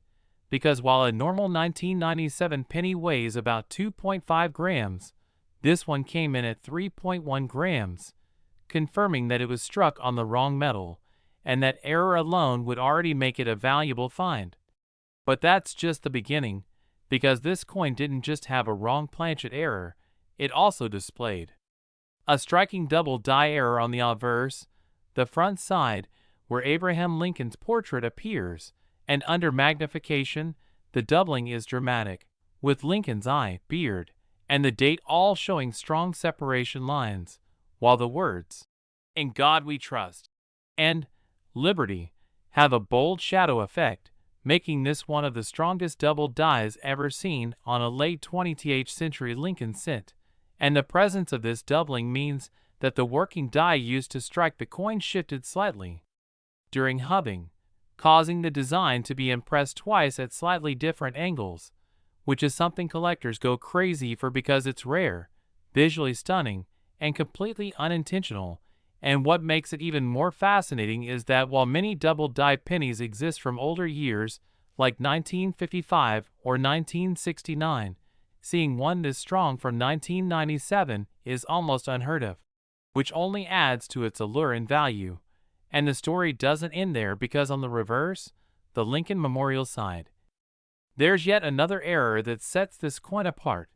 because while a normal 1997 penny weighs about 2.5 grams, this one came in at 3.1 grams, confirming that it was struck on the wrong metal, and that error alone would already make it a valuable find. But that's just the beginning, because this coin didn't just have a wrong planchet error, it also displayed a striking double die error on the obverse, the front side, where Abraham Lincoln's portrait appears, and under magnification, the doubling is dramatic, with Lincoln's eye, beard, and the date all showing strong separation lines, while the words, "In God We Trust," and "Liberty," have a bold shadow effect, making this one of the strongest double dies ever seen on a late 20th century Lincoln cent. And the presence of this doubling means that the working die used to strike the coin shifted slightly during hubbing, causing the design to be impressed twice at slightly different angles, which is something collectors go crazy for because it's rare, visually stunning, and completely unintentional. And what makes it even more fascinating is that while many double-die pennies exist from older years, like 1955 or 1969, seeing one this strong from 1997 is almost unheard of, which only adds to its allure and value. And the story doesn't end there, because on the reverse, the Lincoln Memorial side, there's yet another error that sets this coin apart,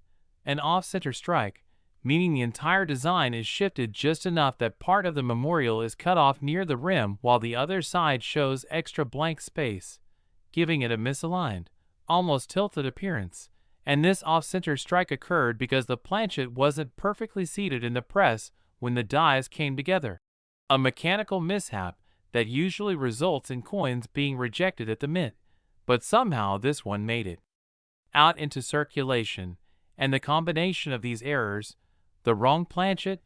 an off-center strike, meaning the entire design is shifted just enough that part of the memorial is cut off near the rim while the other side shows extra blank space, giving it a misaligned, almost tilted appearance. And this off-center strike occurred because the planchet wasn't perfectly seated in the press when the dies came together, a mechanical mishap that usually results in coins being rejected at the mint. But somehow this one made it out into circulation, and the combination of these errors, the wrong planchet,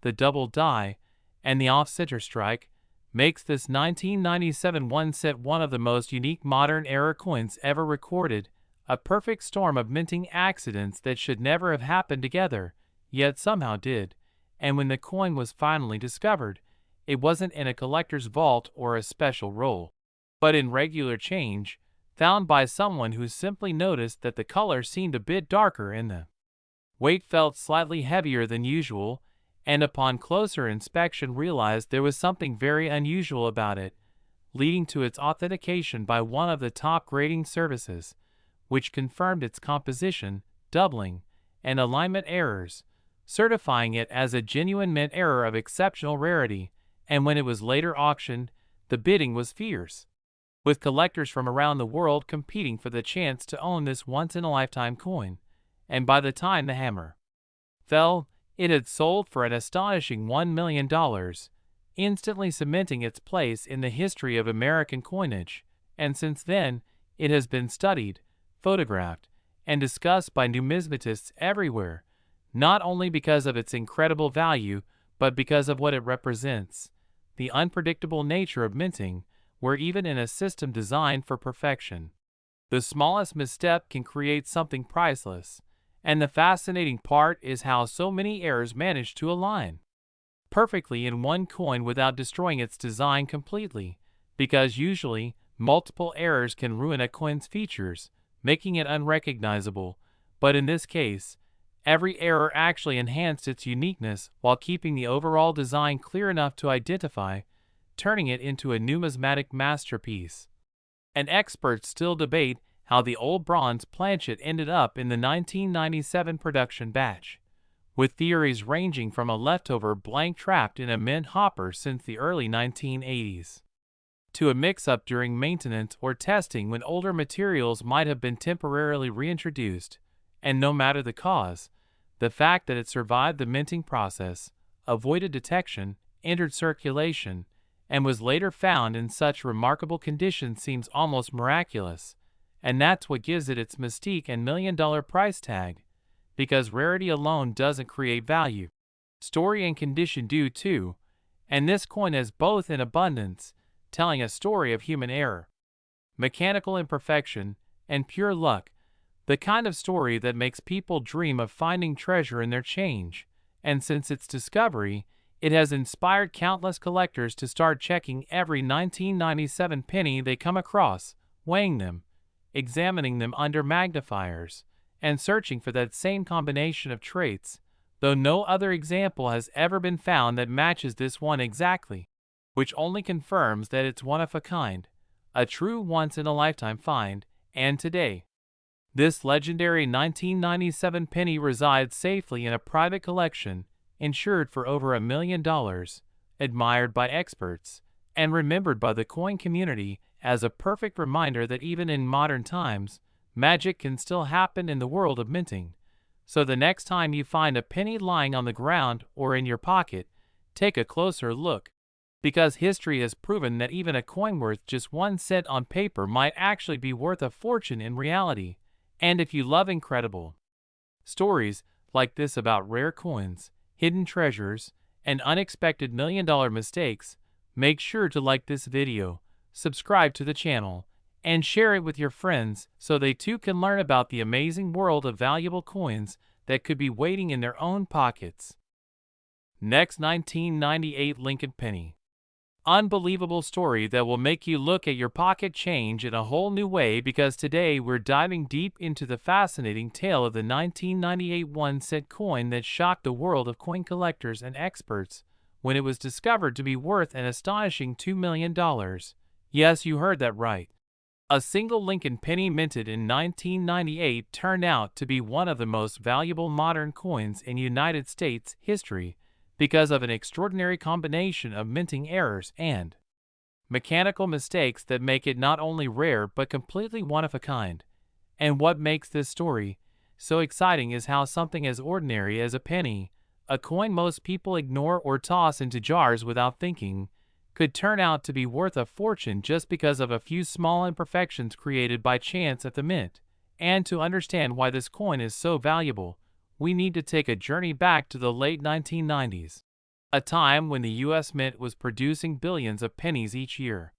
the double die, and the off-center strike, makes this 1997 1-cent one of the most unique modern era coins ever recorded, a perfect storm of minting accidents that should never have happened together, yet somehow did, and when the coin was finally discovered, it wasn't in a collector's vault or a special roll, but in regular change, found by someone who simply noticed that the color seemed a bit darker and the weight felt slightly heavier than usual, and upon closer inspection realized there was something very unusual about it, leading to its authentication by one of the top grading services, which confirmed its composition, doubling, and alignment errors, certifying it as a genuine mint error of exceptional rarity, and when it was later auctioned, the bidding was fierce, with collectors from around the world competing for the chance to own this once-in-a-lifetime coin, and by the time the hammer fell, it had sold for an astonishing $1 million, instantly cementing its place in the history of American coinage, and since then, it has been studied, photographed, and discussed by numismatists everywhere, not only because of its incredible value, but because of what it represents, the unpredictable nature of minting, where even in a system designed for perfection, the smallest misstep can create something priceless, and the fascinating part is how so many errors manage to align perfectly in one coin without destroying its design completely, because usually, multiple errors can ruin a coin's features, making it unrecognizable, but in this case, every error actually enhanced its uniqueness while keeping the overall design clear enough to identify, turning it into a numismatic masterpiece. And experts still debate how the old bronze planchet ended up in the 1997 production batch, with theories ranging from a leftover blank trapped in a mint hopper since the early 1980s, to a mix-up during maintenance or testing when older materials might have been temporarily reintroduced, and no matter the cause, the fact that it survived the minting process, avoided detection, entered circulation, and was later found in such remarkable condition seems almost miraculous, and that's what gives it its mystique and million-dollar price tag, because rarity alone doesn't create value. Story and condition do too, and this coin has both in abundance, telling a story of human error, mechanical imperfection, and pure luck, the kind of story that makes people dream of finding treasure in their change, and since its discovery, it has inspired countless collectors to start checking every 1997 penny they come across, weighing them, examining them under magnifiers, and searching for that same combination of traits, though no other example has ever been found that matches this one exactly, which only confirms that it's one of a kind, a true once-in-a-lifetime find, and today, this legendary 1997 penny resides safely in a private collection, insured for over $1 million, admired by experts, and remembered by the coin community as a perfect reminder that even in modern times, magic can still happen in the world of minting. So the next time you find a penny lying on the ground or in your pocket, take a closer look, because history has proven that even a coin worth just 1 cent on paper might actually be worth a fortune in reality. And if you love incredible stories like this about rare coins, hidden treasures, and unexpected million-dollar mistakes, make sure to like this video, subscribe to the channel, and share it with your friends so they too can learn about the amazing world of valuable coins that could be waiting in their own pockets. Next, 1998 Lincoln Penny. Unbelievable story that will make you look at your pocket change in a whole new way, because today we're diving deep into the fascinating tale of the 1998 1-cent coin that shocked the world of coin collectors and experts when it was discovered to be worth an astonishing $2 million. Yes, you heard that right. A single Lincoln penny minted in 1998 turned out to be one of the most valuable modern coins in United States history, because of an extraordinary combination of minting errors and mechanical mistakes that make it not only rare but completely one of a kind. And what makes this story so exciting is how something as ordinary as a penny, a coin most people ignore or toss into jars without thinking, could turn out to be worth a fortune just because of a few small imperfections created by chance at the mint. And to understand why this coin is so valuable, we need to take a journey back to the late 1990s, a time when the U.S. Mint was producing billions of pennies each year.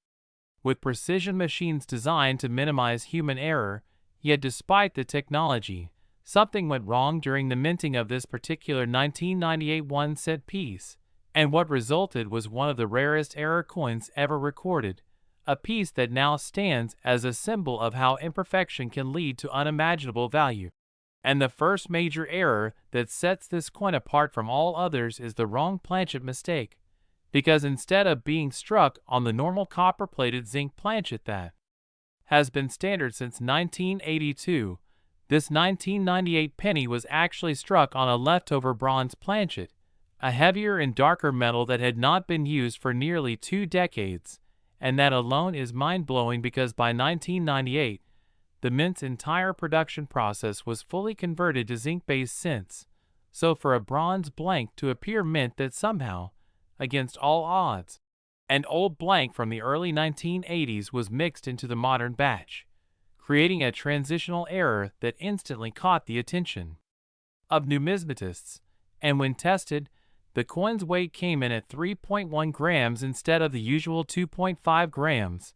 With precision machines designed to minimize human error, Yet despite the technology, something went wrong during the minting of this particular 1998 1-cent piece, and what resulted was one of the rarest error coins ever recorded, a piece that now stands as a symbol of how imperfection can lead to unimaginable value. And the first major error that sets this coin apart from all others is the wrong planchet mistake, because instead of being struck on the normal copper-plated zinc planchet that has been standard since 1982, this 1998 penny was actually struck on a leftover bronze planchet, a heavier and darker metal that had not been used for nearly 2 decades, and that alone is mind-blowing because by 1998, the mint's entire production process was fully converted to zinc-based cents, so for a bronze blank to appear mint that somehow, against all odds, an old blank from the early 1980s was mixed into the modern batch, creating a transitional error that instantly caught the attention of numismatists, and when tested, the coin's weight came in at 3.1 grams instead of the usual 2.5 grams,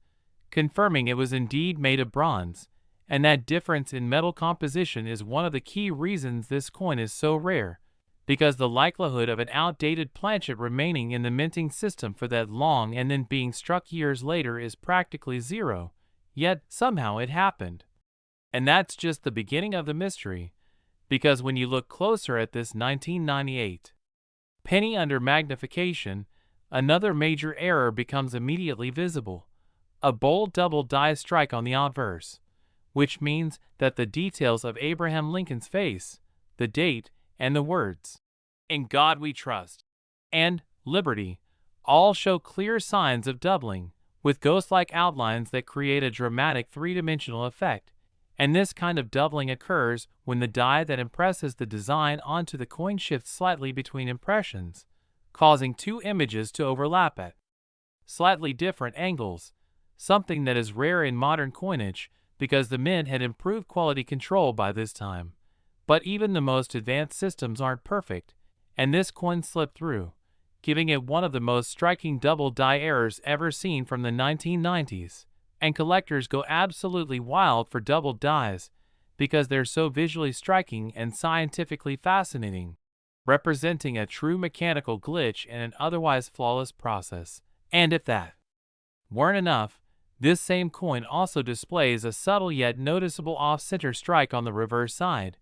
confirming it was indeed made of bronze, and that difference in metal composition is one of the key reasons this coin is so rare, because the likelihood of an outdated planchet remaining in the minting system for that long and then being struck years later is practically zero, yet somehow it happened. And that's just the beginning of the mystery, because when you look closer at this 1998 penny under magnification, another major error becomes immediately visible: a bold double die strike on the obverse, which means that the details of Abraham Lincoln's face, the date, and the words, "In God We Trust," and "Liberty," all show clear signs of doubling, with ghost-like outlines that create a dramatic three-dimensional effect. And this kind of doubling occurs when the die that impresses the design onto the coin shifts slightly between impressions, causing two images to overlap at slightly different angles, something that is rare in modern coinage because the mint had improved quality control by this time. But even the most advanced systems aren't perfect, and this coin slipped through, giving it one of the most striking double die errors ever seen from the 1990s. And collectors go absolutely wild for double dies because they're so visually striking and scientifically fascinating, representing a true mechanical glitch in an otherwise flawless process. And if that weren't enough, this same coin also displays a subtle yet noticeable off-center strike on the reverse side,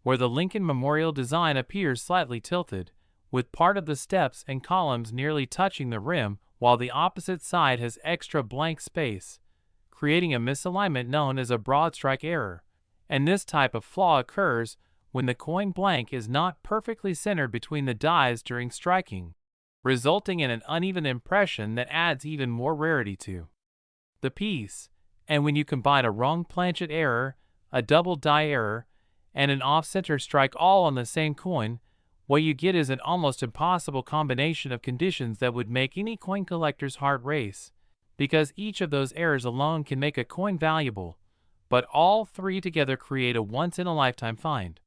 where the Lincoln Memorial design appears slightly tilted, with part of the steps and columns nearly touching the rim while the opposite side has extra blank space, creating a misalignment known as a broadstrike error. And this type of flaw occurs when the coin blank is not perfectly centered between the dies during striking, resulting in an uneven impression that adds even more rarity to the piece. And when you combine a wrong planchet error, a double die error, and an off-center strike all on the same coin, what you get is an almost impossible combination of conditions that would make any coin collector's heart race, because each of those errors alone can make a coin valuable, but all three together create a once-in-a-lifetime find.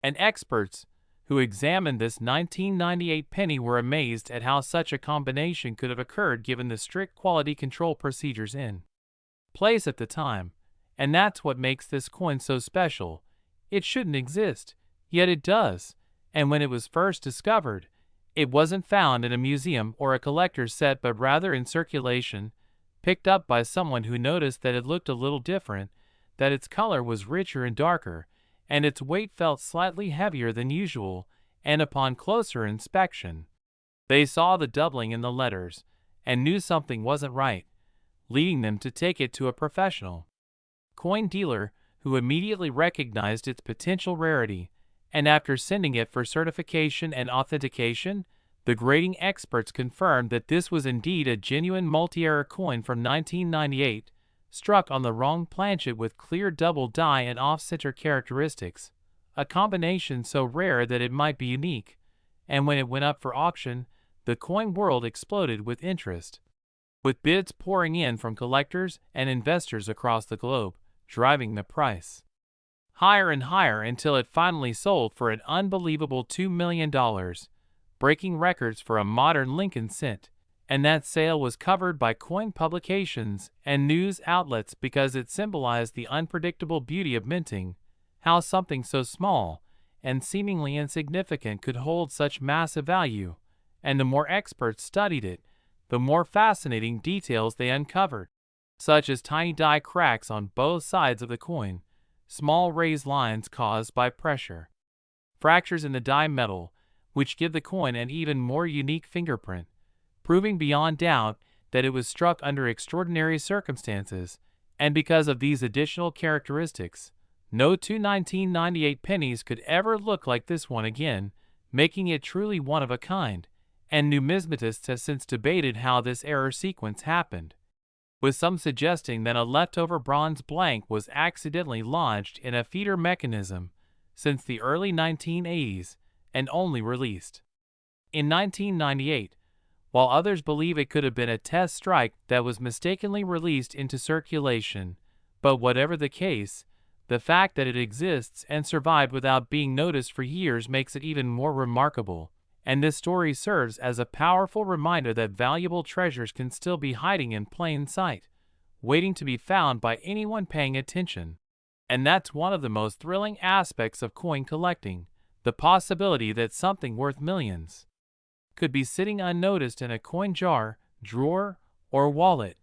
And experts who examined this 1998 penny were amazed at how such a combination could have occurred given the strict quality control procedures in place at the time. And that's what makes this coin so special. It shouldn't exist, yet it does. And when it was first discovered, it wasn't found in a museum or a collector's set but rather in circulation, picked up by someone who noticed that it looked a little different, that its color was richer and darker, and its weight felt slightly heavier than usual, and upon closer inspection, they saw the doubling in the letters, and knew something wasn't right, leading them to take it to a professional coin dealer who immediately recognized its potential rarity, and after sending it for certification and authentication, the grading experts confirmed that this was indeed a genuine multi-error coin from 1998, struck on the wrong planchet with clear double die and off-center characteristics, a combination so rare that it might be unique. And when it went up for auction, the coin world exploded with interest, with bids pouring in from collectors and investors across the globe, driving the price higher and higher until it finally sold for an unbelievable $2 million, breaking records for a modern Lincoln cent. and that sale was covered by coin publications and news outlets because it symbolized the unpredictable beauty of minting, how something so small and seemingly insignificant could hold such massive value, and the more experts studied it, the more fascinating details they uncovered, such as tiny die cracks on both sides of the coin, small raised lines caused by pressure, fractures in the die metal, which give the coin an even more unique fingerprint, proving beyond doubt that it was struck under extraordinary circumstances, and because of these additional characteristics, no two 1998 pennies could ever look like this one again, making it truly one of a kind, and numismatists have since debated how this error sequence happened, with some suggesting that a leftover bronze blank was accidentally lodged in a feeder mechanism since the early 1980s and only released in 1998, while others believe it could have been a test strike that was mistakenly released into circulation. But whatever the case, the fact that it exists and survived without being noticed for years makes it even more remarkable, and this story serves as a powerful reminder that valuable treasures can still be hiding in plain sight, waiting to be found by anyone paying attention. And that's one of the most thrilling aspects of coin collecting, the possibility that something worth millions could be sitting unnoticed in a coin jar, drawer, or wallet,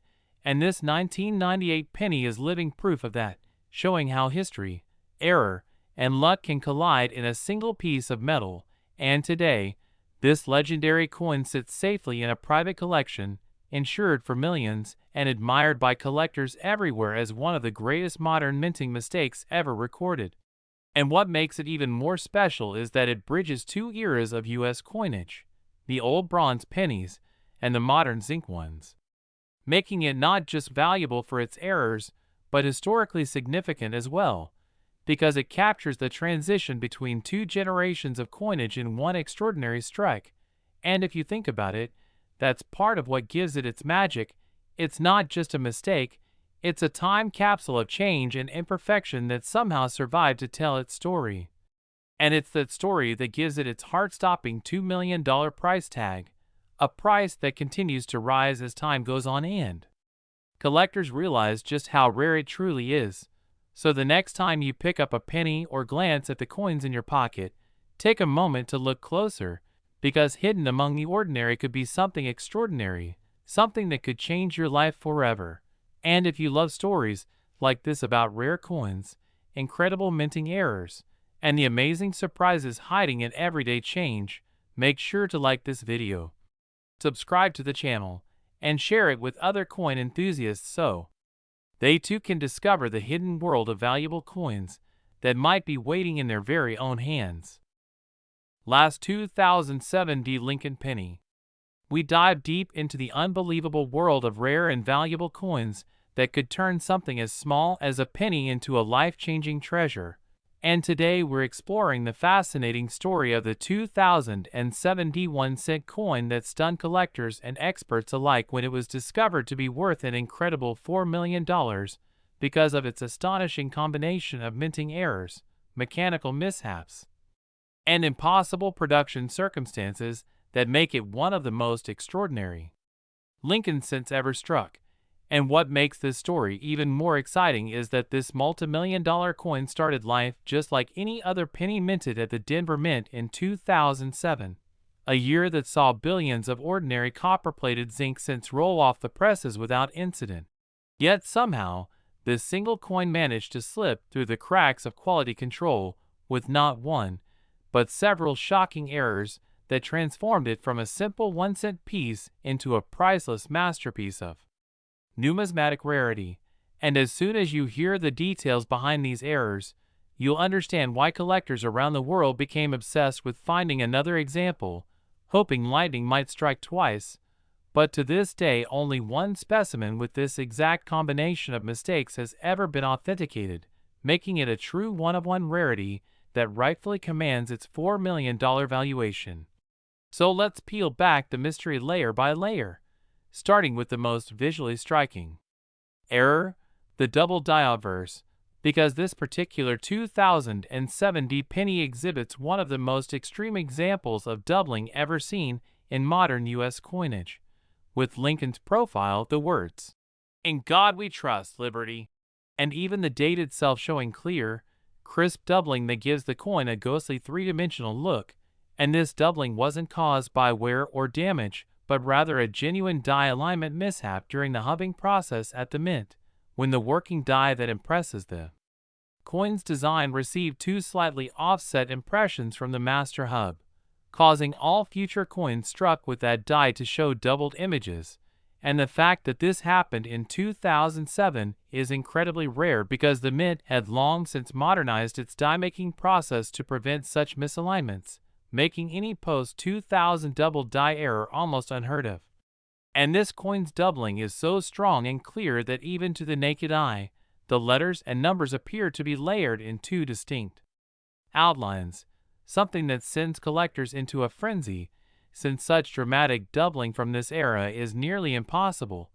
and this 1998 penny is living proof of that, showing how history, error, and luck can collide in a single piece of metal. And today, this legendary coin sits safely in a private collection, insured for millions, and admired by collectors everywhere as one of the greatest modern minting mistakes ever recorded. And what makes it even more special is that it bridges two eras of U.S. coinage, the old bronze pennies and the modern zinc ones, making it not just valuable for its errors, but historically significant as well, because it captures the transition between two generations of coinage in one extraordinary strike. And if you think about it, that's part of what gives it its magic. It's not just a mistake, it's a time capsule of change and imperfection that somehow survived to tell its story. And it's that story that gives it its heart-stopping $2 million price tag, a price that continues to rise as time goes on, and collectors realize just how rare it truly is. So the next time you pick up a penny or glance at the coins in your pocket, take a moment to look closer, because hidden among the ordinary could be something extraordinary, something that could change your life forever. And if you love stories like this about rare coins, incredible minting errors, and the amazing surprises hiding in everyday change, make sure to like this video, subscribe to the channel, and share it with other coin enthusiasts so they too can discover the hidden world of valuable coins that might be waiting in their very own hands. Last 2007 Lincoln penny. We dive deep into the unbelievable world of rare and valuable coins that could turn something as small as a penny into a life-changing treasure. And today we're exploring the fascinating story of the 2007 1-cent coin that stunned collectors and experts alike when it was discovered to be worth an incredible $4 million because of its astonishing combination of minting errors, mechanical mishaps, and impossible production circumstances that make it one of the most extraordinary Lincoln cents ever struck. And what makes this story even more exciting is that this multi-million-dollar coin started life just like any other penny minted at the Denver Mint in 2007, a year that saw billions of ordinary copper-plated zinc cents roll off the presses without incident. Yet somehow, this single coin managed to slip through the cracks of quality control with not one, but several shocking errors that transformed it from a simple 1-cent piece into a priceless masterpiece of numismatic rarity. And as soon as you hear the details behind these errors, you'll understand why collectors around the world became obsessed with finding another example, hoping lightning might strike twice. But to this day, only one specimen with this exact combination of mistakes has ever been authenticated, making it a true one-of-one rarity that rightfully commands its $4 million valuation. So let's peel back the mystery layer by layer, starting with the most visually striking error, the double die obverse, because this particular 2007 penny exhibits one of the most extreme examples of doubling ever seen in modern U.S. coinage, with Lincoln's profile, the words, "In God we trust, Liberty," and even the date itself showing clear, crisp doubling that gives the coin a ghostly three-dimensional look. And this doubling wasn't caused by wear or damage, but rather a genuine die alignment mishap during the hubbing process at the mint, when the working die that impresses the coin's design received two slightly offset impressions from the master hub, causing all future coins struck with that die to show doubled images. And the fact that this happened in 2007 is incredibly rare because the mint had long since modernized its die-making process to prevent such misalignments, making any post-2000 double die error almost unheard of. And this coin's doubling is so strong and clear that even to the naked eye, the letters and numbers appear to be layered in two distinct outlines, something that sends collectors into a frenzy, since such dramatic doubling from this era is nearly impossible.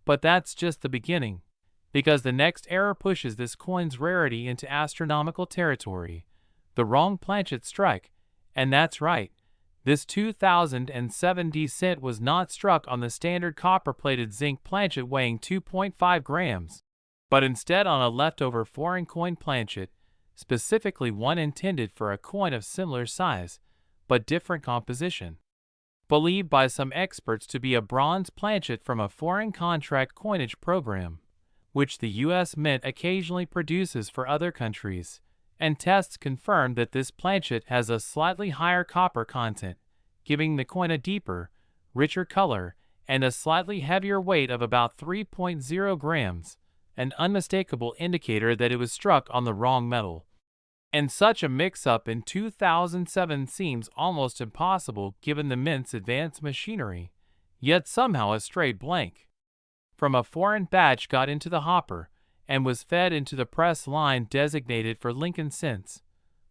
But that's just the beginning, because the next era pushes this coin's rarity into astronomical territory, the wrong planchet strike. And that's right, this 2007 cent was not struck on the standard copper-plated zinc planchet weighing 2.5 grams, but instead on a leftover foreign coin planchet, specifically one intended for a coin of similar size, but different composition. Believed by some experts to be a bronze planchet from a foreign contract coinage program, which the U.S. Mint occasionally produces for other countries. And tests confirmed that this planchet has a slightly higher copper content, giving the coin a deeper, richer color, and a slightly heavier weight of about 3.0 grams, an unmistakable indicator that it was struck on the wrong metal. And such a mix-up in 2007 seems almost impossible given the mint's advanced machinery, yet somehow a straight blank from a foreign batch got into the hopper and was fed into the press line designated for Lincoln cents,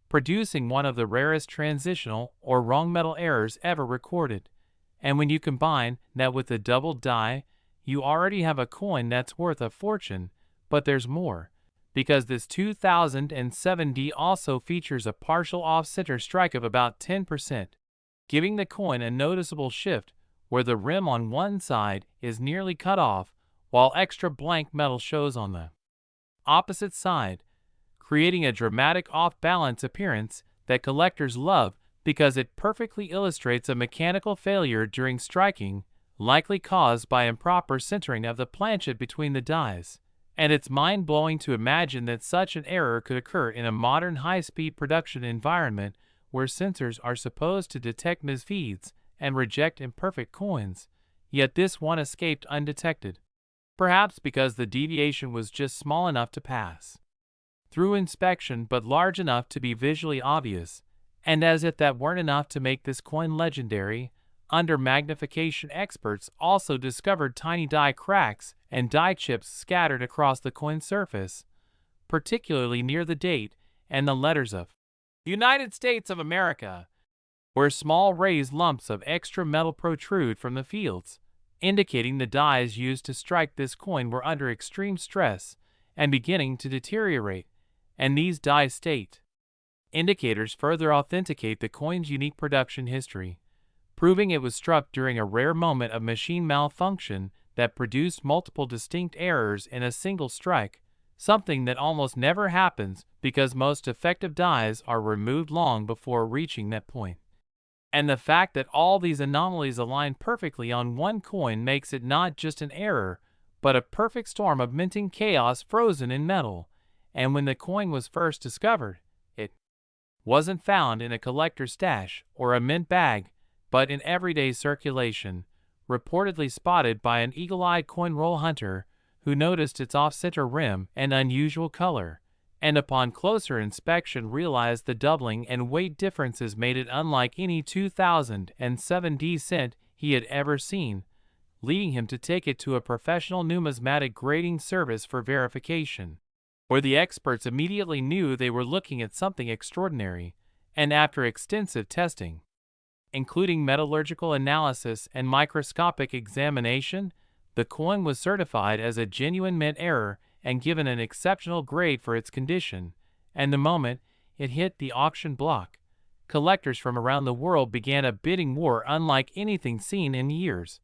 producing one of the rarest transitional or wrong metal errors ever recorded. And when you combine that with the double die, you already have a coin that's worth a fortune. But there's more, because this 2007 D also features a partial off-center strike of about 10%, giving the coin a noticeable shift where the rim on one side is nearly cut off, while extra blank metal shows on the opposite side, creating a dramatic off-balance appearance that collectors love because it perfectly illustrates a mechanical failure during striking, likely caused by improper centering of the planchet between the dies. And it's mind-blowing to imagine that such an error could occur in a modern high-speed production environment where sensors are supposed to detect misfeeds and reject imperfect coins, yet this one escaped undetected. Perhaps because the deviation was just small enough to pass through inspection but large enough to be visually obvious, and as if that weren't enough to make this coin legendary, under magnification experts also discovered tiny die cracks and die chips scattered across the coin surface, particularly near the date and the letters of United States of America, where small raised lumps of extra metal protrude from the fields, indicating the dies used to strike this coin were under extreme stress and beginning to deteriorate, and these die state indicators further authenticate the coin's unique production history, proving it was struck during a rare moment of machine malfunction that produced multiple distinct errors in a single strike, something that almost never happens because most effective dies are removed long before reaching that point. And the fact that all these anomalies align perfectly on one coin makes it not just an error, but a perfect storm of minting chaos frozen in metal. And when the coin was first discovered, it wasn't found in a collector's stash or a mint bag, but in everyday circulation, reportedly spotted by an eagle-eyed coin roll hunter who noticed its off-center rim and unusual color, and upon closer inspection realized the doubling and weight differences made it unlike any 2007 D cent he had ever seen, leading him to take it to a professional numismatic grading service for verification, where the experts immediately knew they were looking at something extraordinary, and after extensive testing, including metallurgical analysis and microscopic examination, the coin was certified as a genuine mint error and given an exceptional grade for its condition. And the moment it hit the auction block, collectors from around the world began a bidding war unlike anything seen in years.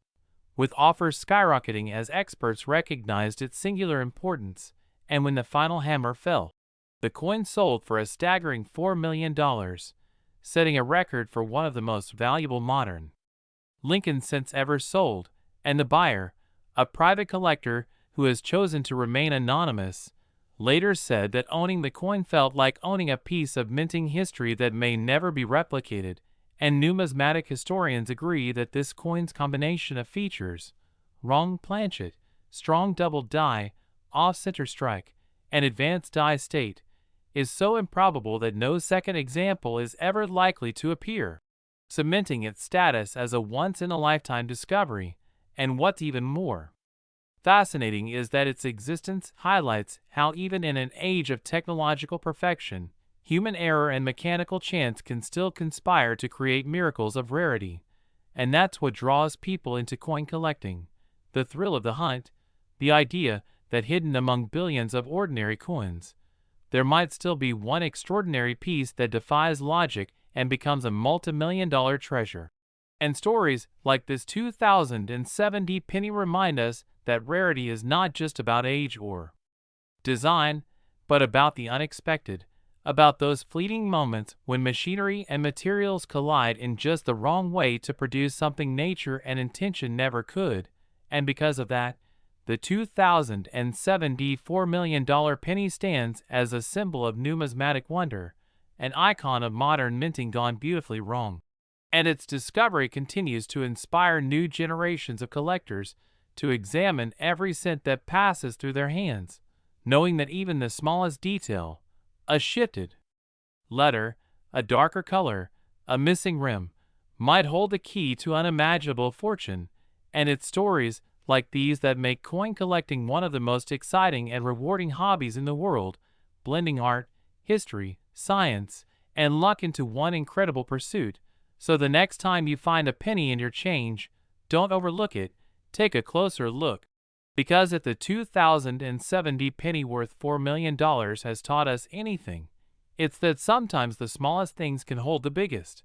with offers skyrocketing as experts recognized its singular importance. And when the final hammer fell, the coin sold for a staggering $4 million, setting a record for one of the most valuable modern Lincoln cents ever sold. And the buyer, a private collector who has chosen to remain anonymous, later said that owning the coin felt like owning a piece of minting history that may never be replicated. And numismatic historians agree that this coin's combination of features, wrong planchet, strong double die, off-center strike, and advanced die state, is so improbable that no second example is ever likely to appear, cementing its status as a once-in-a-lifetime discovery. And what's even more fascinating is that its existence highlights how even in an age of technological perfection, human error and mechanical chance can still conspire to create miracles of rarity. And that's what draws people into coin collecting: the thrill of the hunt, the idea that hidden among billions of ordinary coins, there might still be one extraordinary piece that defies logic and becomes a multi-million-dollar treasure. And stories like this 2070 penny remind us that rarity is not just about age or design, but about the unexpected, about those fleeting moments when machinery and materials collide in just the wrong way to produce something nature and intention never could. And because of that, the 2070 $4 million penny stands as a symbol of numismatic wonder, an icon of modern minting gone beautifully wrong. And its discovery continues to inspire new generations of collectors to examine every cent that passes through their hands, knowing that even the smallest detail, a shifted letter, a darker color, a missing rim, might hold the key to unimaginable fortune. And it's stories like these that make coin collecting one of the most exciting and rewarding hobbies in the world, blending art, history, science, and luck into one incredible pursuit. So the next time you find a penny in your change, don't overlook it, take a closer look. Because if the 2070 penny worth $4 million has taught us anything, it's that sometimes the smallest things can hold the biggest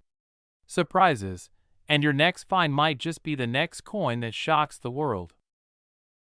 surprises, and your next find might just be the next coin that shocks the world.